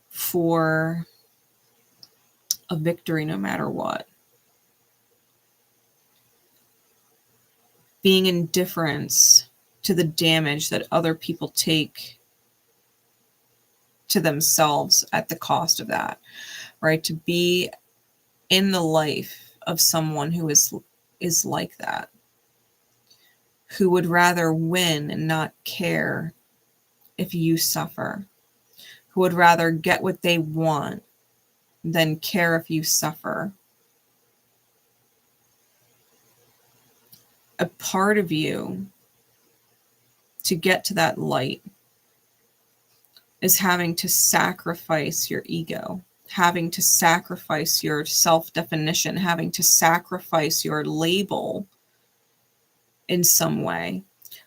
for a victory no matter what, being indifference to the damage that other people take to themselves at the cost of that, right? To be in the life of someone who is like that, who would rather win and not care if you suffer, who would rather get what they want than care if you suffer. a part of you to get to that light is having to sacrifice your ego, having to sacrifice your self-definition, having to sacrifice your label in some way,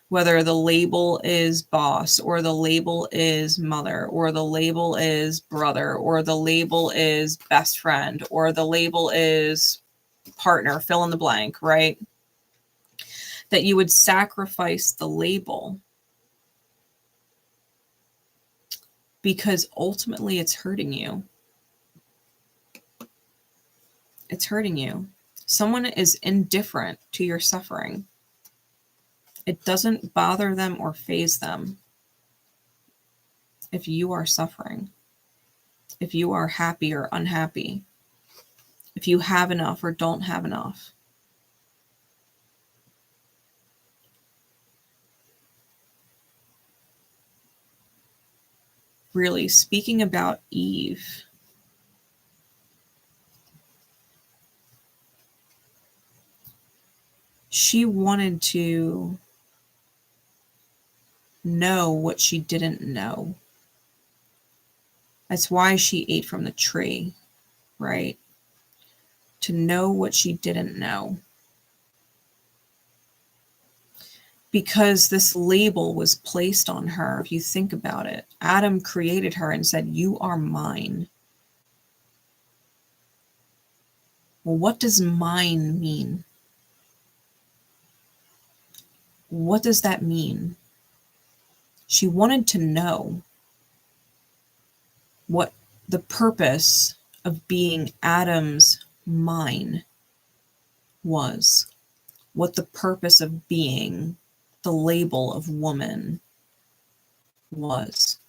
whether the label is boss, or the label is mother, or the label is brother, or the label is best friend, or the label is partner, fill in the blank, right? That you would sacrifice the label because ultimately it's hurting you. It's hurting you. Someone is indifferent to your suffering. It doesn't bother them or faze them if you are suffering, if you are happy or unhappy, if you have enough or don't have enough. Really, speaking about Eve, she wanted to know what she didn't know. That's why she ate from the tree, right? To know what she didn't know. Because this label was placed on her, if you think about it. Adam created her and said, "You are mine." Well, what does mine mean? What does that mean? She wanted to know what the purpose of being Adam's mine was, what the purpose of being the label of woman was.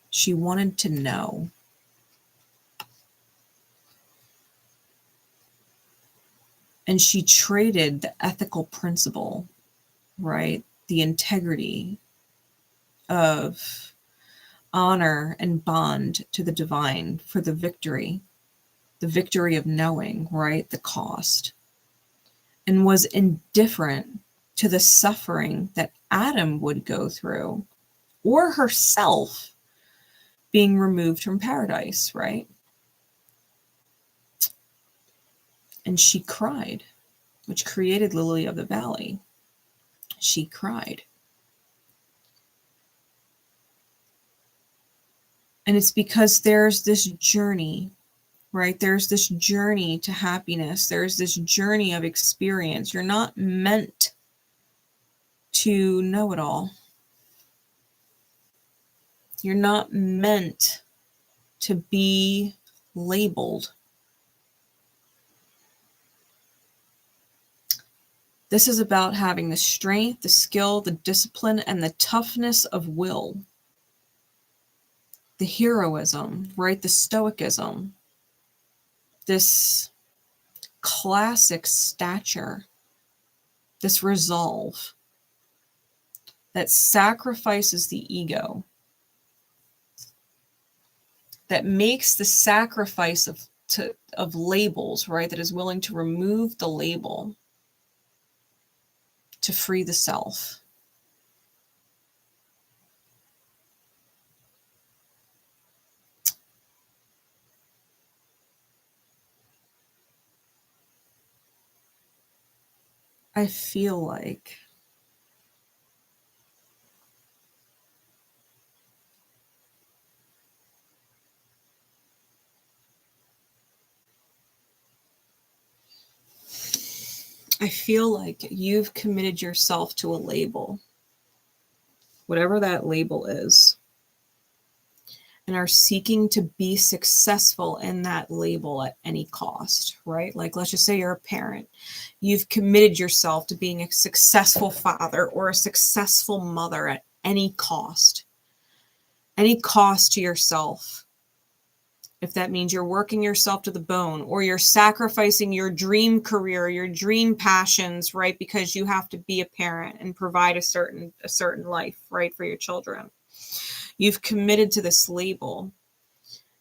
She wanted to know. And she traded the ethical principle, right? The integrity of honor and bond to the divine for the victory of knowing, right? The cost. And was indifferent to the suffering that Adam would go through, or herself being removed from paradise, right? And she cried, which created Lily of the Valley. She cried. And it's because there's this journey, right? There's this journey to happiness. There's this journey of experience. You're not meant to know it all. You're not meant to be labeled. This is about having the strength, the skill, the discipline, and the toughness of will. The heroism, right? The stoicism. This classic stature. This resolve that sacrifices the ego. That makes the sacrifice of labels, right? That is willing to remove the label to free the self. I feel like you've committed yourself to a label, whatever that label is, and are seeking to be successful in that label at any cost, right? Like, let's just say you're a parent. You've committed yourself to being a successful father or a successful mother at any cost to yourself. If that means you're working yourself to the bone, or you're sacrificing your dream career, your dream passions, right? Because you have to be a parent and provide a certain life, right, for your children. You've committed to this label,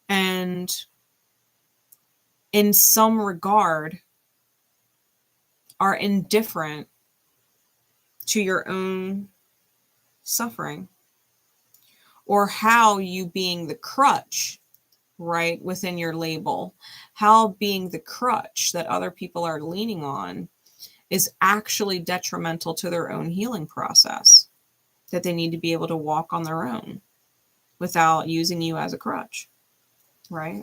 and in some regard are indifferent to your own suffering, or how you being the crutch, right, within your label, how being the crutch that other people are leaning on is actually detrimental to their own healing process, that they need to be able to walk on their own without using you as a crutch, right?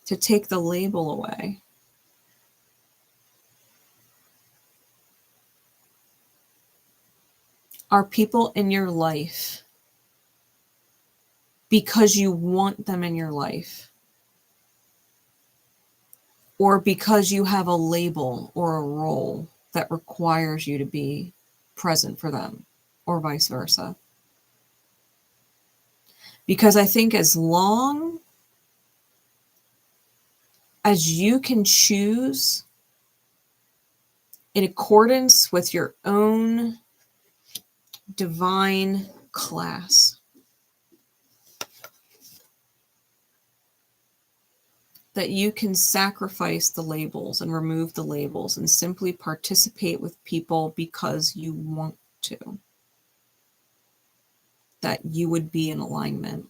To take the label away. Are people in your life because you want them in your life, or because you have a label or a role that requires you to be present for them, or vice versa? Because I think as long as you can choose in accordance with your own divine class, that you can sacrifice the labels and remove the labels and simply participate with people because you want to, that you would be in alignment.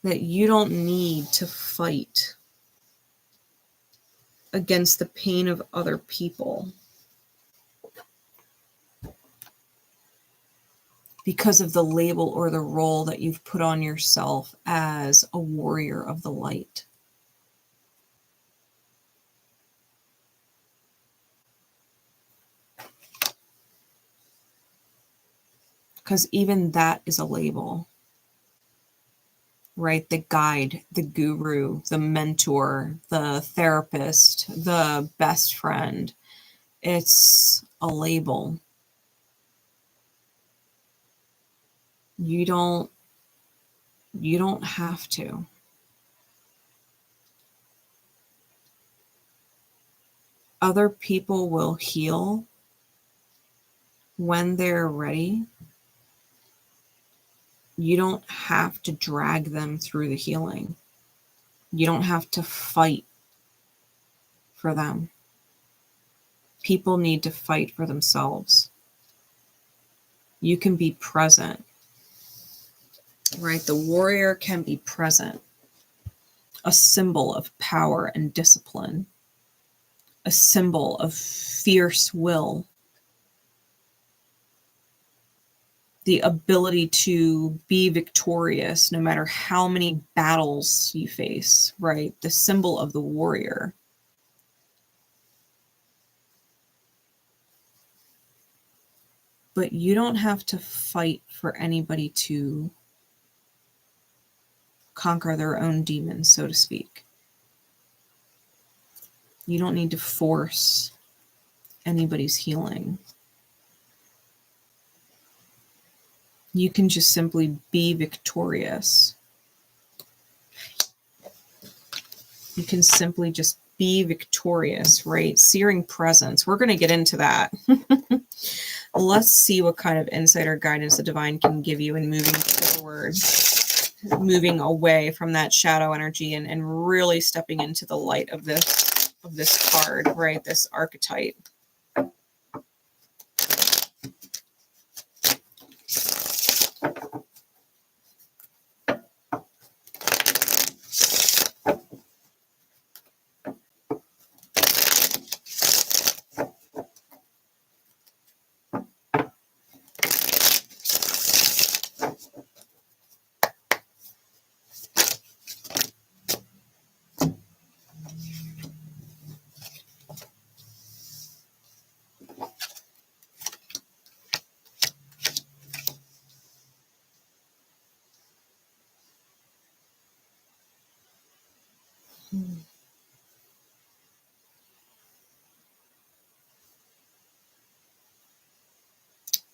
That you don't need to fight against the pain of other people because of the label or the role that you've put on yourself as a warrior of the light. Because even that is a label, right? The guide, the guru, the mentor, the therapist, the best friend. It's a label. You don't have to. Other people will heal when they're ready. You don't have to drag them through the healing. You don't have to fight for them. People need to fight for themselves. You can be present, right? The warrior can be present, a symbol of power and discipline, a symbol of fierce will, the ability to be victorious no matter how many battles you face, right? The symbol of the warrior. But you don't have to fight for anybody to conquer their own demons, so to speak. You don't need to force anybody's healing. You can just simply be victorious. You can simply just be victorious, right? Searing presence. We're going to get into that. Let's see what kind of insight or guidance the divine can give you in moving forward, moving away from that shadow energy and really stepping into the light of this card, right? This archetype.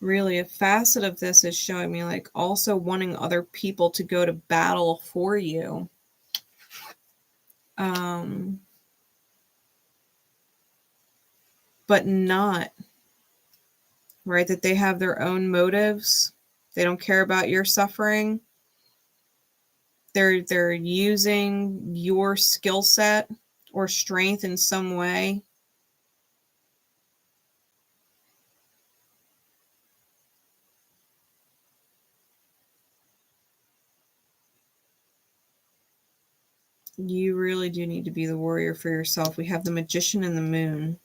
Really, a facet of this is showing me like also wanting other people to go to battle for you. But not, right? That they have their own motives. They don't care about your suffering. They're using your skill set or strength in some way. You really do need to be the warrior for yourself. We have the Magician and the Moon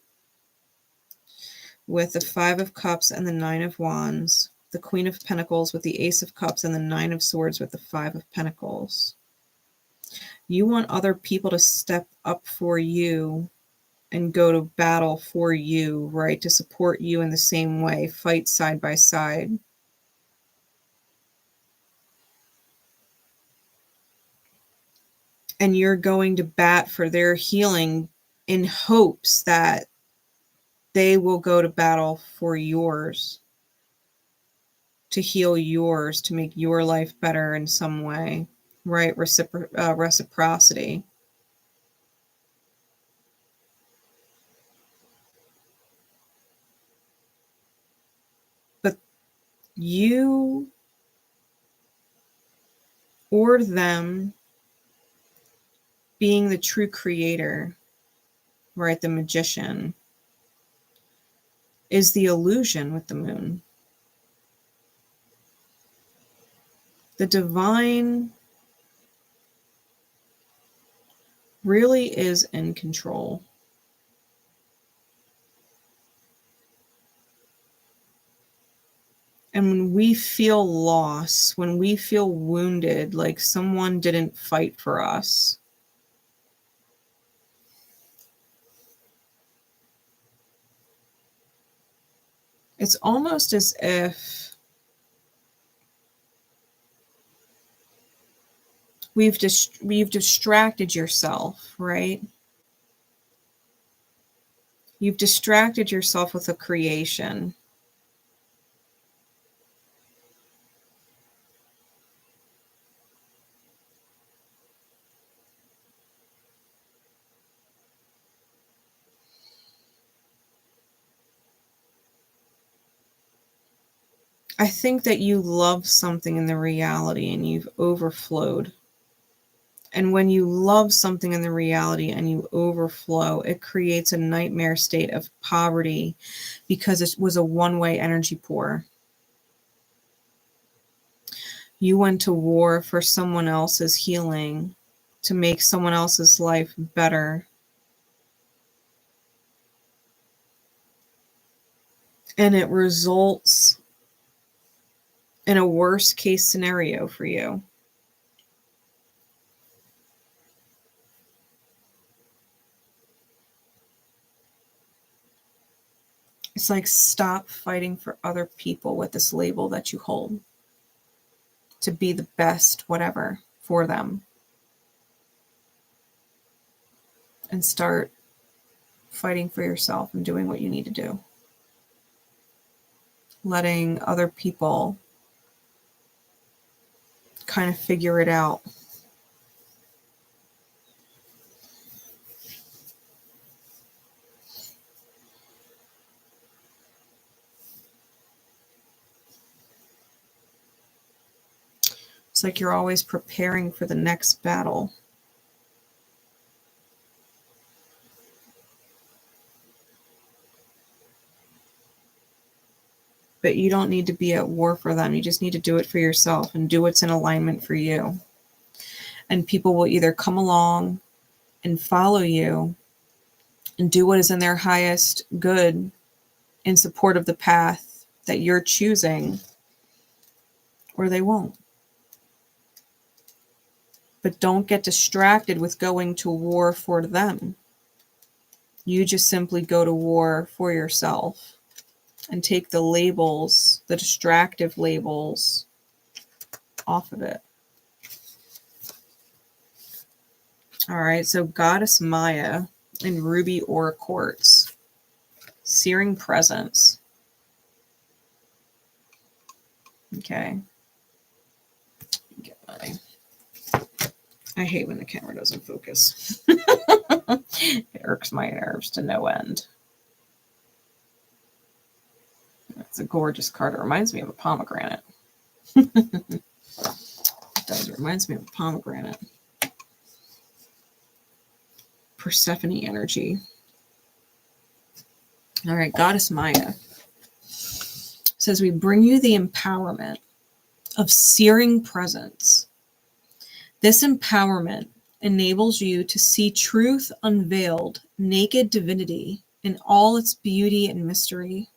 with the 5 of Cups and the 9 of Wands, the Queen of Pentacles with the Ace of Cups and the 9 of Swords with the 5 of Pentacles. You want other people to step up for you and go to battle for you, right? To support you in the same way, fight side by side. And you're going to bat for their healing in hopes that they will go to battle for yours, to heal yours, to make your life better in some way, right? Reciprocity. But you or them being the true creator, right? The Magician is the illusion with the Moon. The divine really is in control. And when we feel loss, when we feel wounded, like someone didn't fight for us, it's almost as if you've distracted yourself, right? You've distracted yourself with a creation. I think that you love something in the reality and you've overflowed. And when you love something in the reality and you overflow, it creates a nightmare state of poverty because it was a one-way energy pour. You went to war for someone else's healing, to make someone else's life better. And it results in a worst case scenario for you. It's like, stop fighting for other people with this label that you hold to be the best whatever for them. And start fighting for yourself and doing what you need to do. Letting other people kind of figure it out. It's like you're always preparing for the next battle. But you don't need to be at war for them. You just need to do it for yourself and do what's in alignment for you. And people will either come along and follow you and do what is in their highest good in support of the path that you're choosing, or they won't. But don't get distracted with going to war for them. You just simply go to war for yourself and take the labels, the distractive labels, off of it. All right, so Goddess Maya in Ruby Ore Quartz. Searing Presence. Okay. Get my... I hate when the camera doesn't focus. It irks my nerves to no end. That's a gorgeous card. It reminds me of a pomegranate. It does reminds me of a pomegranate. Persephone energy. All right, Goddess Maya says, we bring you the empowerment of searing presence. This empowerment enables you to see truth unveiled, naked divinity in all its beauty and mystery.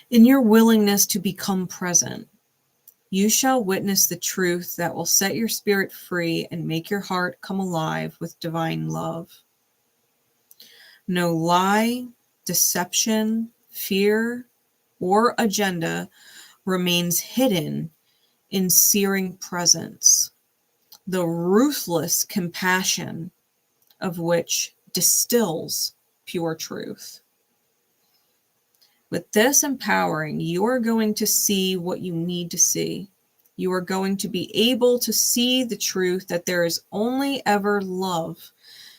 In your willingness to become present, you shall witness the truth that will set your spirit free and make your heart come alive with divine love. No lie, deception, fear, or agenda remains hidden in searing presence, the ruthless compassion of which distills pure truth. With this empowering, you are going to see what you need to see. You are going to be able to see the truth that there is only ever love,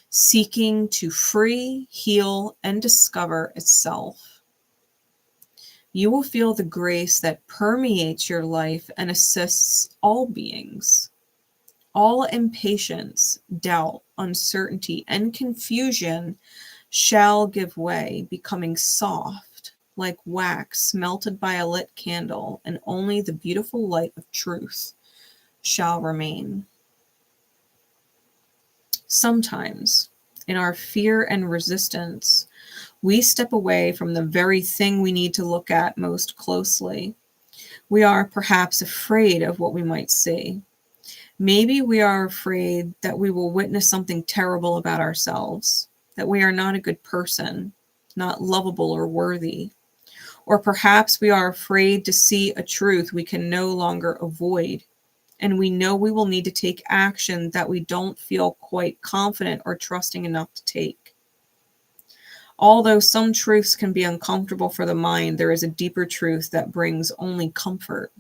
seeking to free, heal, and discover itself. You will feel the grace that permeates your life and assists all beings. All impatience, doubt, uncertainty, and confusion shall give way, becoming soft, like wax melted by a lit candle, and only the beautiful light of truth shall remain. Sometimes, in our fear and resistance, we step away from the very thing we need to look at most closely. We are perhaps afraid of what we might see. Maybe we are afraid that we will witness something terrible about ourselves, that we are not a good person, not lovable or worthy. Or perhaps we are afraid to see a truth we can no longer avoid, and we know we will need to take action that we don't feel quite confident or trusting enough to take. Although some truths can be uncomfortable for the mind, there is a deeper truth that brings only comfort.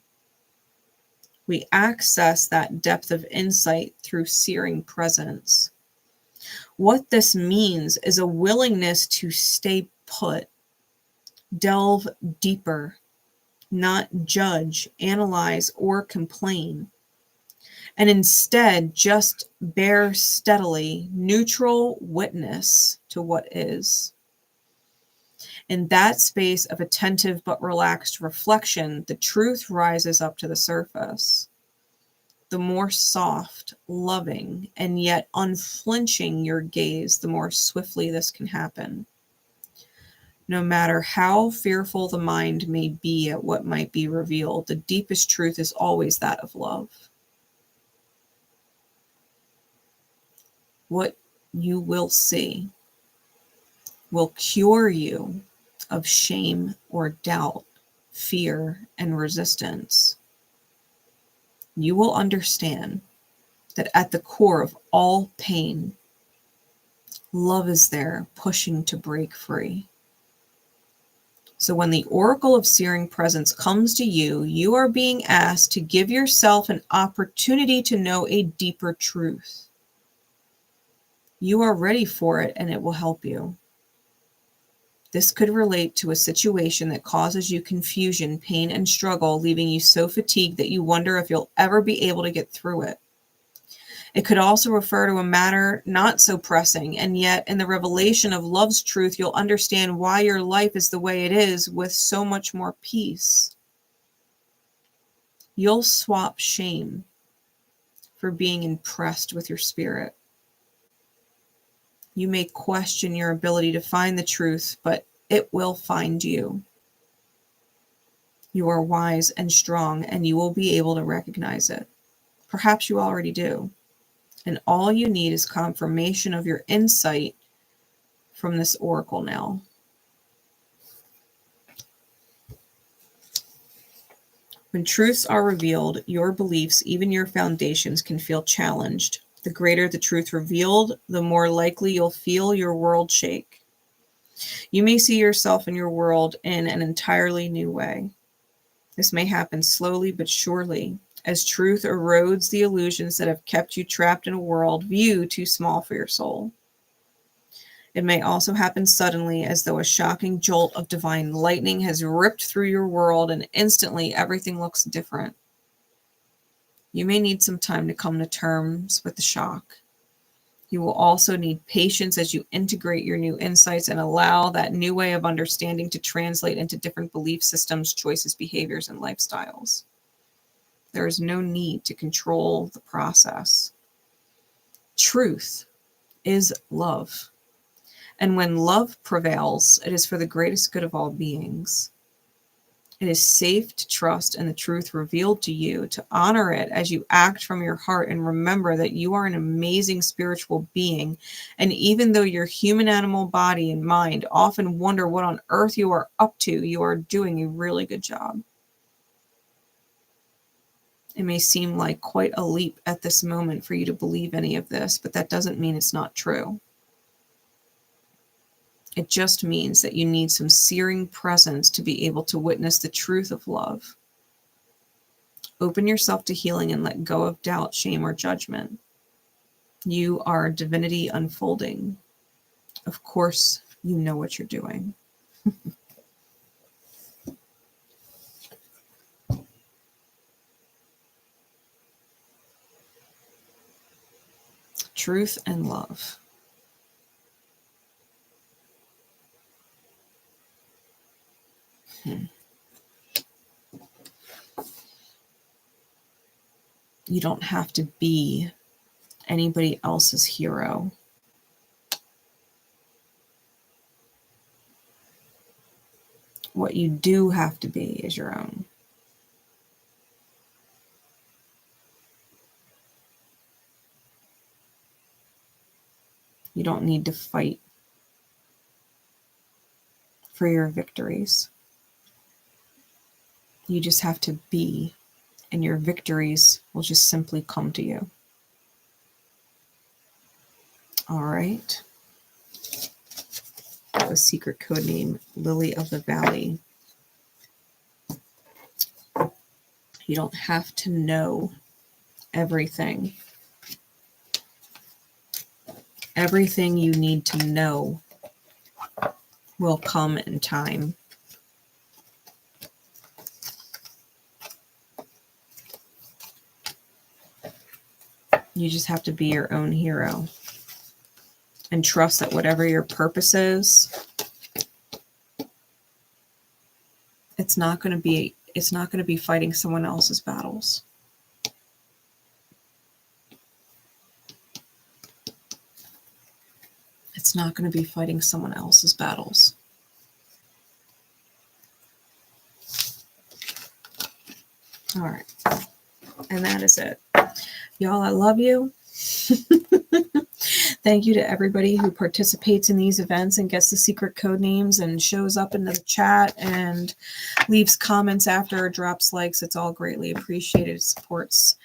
We access that depth of insight through searing presence. What this means is a willingness to stay put, delve deeper, not judge, analyze, or complain, and instead just bear steadily neutral witness to what is. In that space of attentive but relaxed reflection, the truth rises up to the surface. The more soft, loving, and yet unflinching your gaze, the more swiftly this can happen. No matter how fearful the mind may be at what might be revealed, the deepest truth is always that of love. What you will see will cure you of shame or doubt, fear, and resistance. You will understand that at the core of all pain, love is there pushing to break free. So when the oracle of searing presence comes to you, you are being asked to give yourself an opportunity to know a deeper truth. You are ready for it, and it will help you. This could relate to a situation that causes you confusion, pain, and struggle, leaving you so fatigued that you wonder if you'll ever be able to get through it. It could also refer to a matter not so pressing, and yet in the revelation of love's truth, you'll understand why your life is the way it is with so much more peace. You'll swap shame for being impressed with your spirit. You may question your ability to find the truth, but it will find you. You are wise and strong, and you will be able to recognize it. Perhaps you already do. And all you need is confirmation of your insight from this oracle now. When truths are revealed, your beliefs, even your foundations, can feel challenged. The greater the truth revealed, the more likely you'll feel your world shake. You may see yourself and your world in an entirely new way. This may happen slowly but surely, as truth erodes the illusions that have kept you trapped in a world view too small for your soul. It may also happen suddenly, as though a shocking jolt of divine lightning has ripped through your world and instantly everything looks different. You may need some time to come to terms with the shock. You will also need patience as you integrate your new insights and allow that new way of understanding to translate into different belief systems, choices, behaviors, and lifestyles. There is no need to control the process. Truth is love. And when love prevails, it is for the greatest good of all beings. It is safe to trust in the truth revealed to you, to honor it as you act from your heart, and remember that you are an amazing spiritual being. And even though your human animal body and mind often wonder what on earth you are up to, you are doing a really good job. It may seem like quite a leap at this moment for you to believe any of this, but that doesn't mean it's not true. It just means that you need some searing presence to be able to witness the truth of love. Open yourself to healing and let go of doubt, shame, or judgment. You are divinity unfolding. Of course, you know what you're doing. Truth and love. You don't have to be anybody else's hero. What you do have to be is your own. You don't need to fight for your victories. You just have to be, and your victories will just simply come to you. All right. That was secret code name Lily of the Valley. You don't have to know everything. Everything you need to know will come in time. You just have to be your own hero and trust that whatever your purpose is, it's not going to be fighting someone else's battles. It's not going to be fighting someone else's battles. All right. And that is it. Y'all, I love you. Thank you to everybody who participates in these events and gets the secret code names and shows up in the chat and leaves comments after or drops likes. It's all greatly appreciated. It supports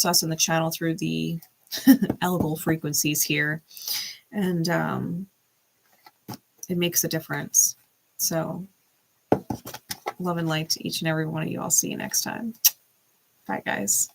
us in the channel through the 𝐴𝐵𝐿 frequencies here. And it makes a difference. So love and light to each and every one of you. I'll see you next time. Bye, guys.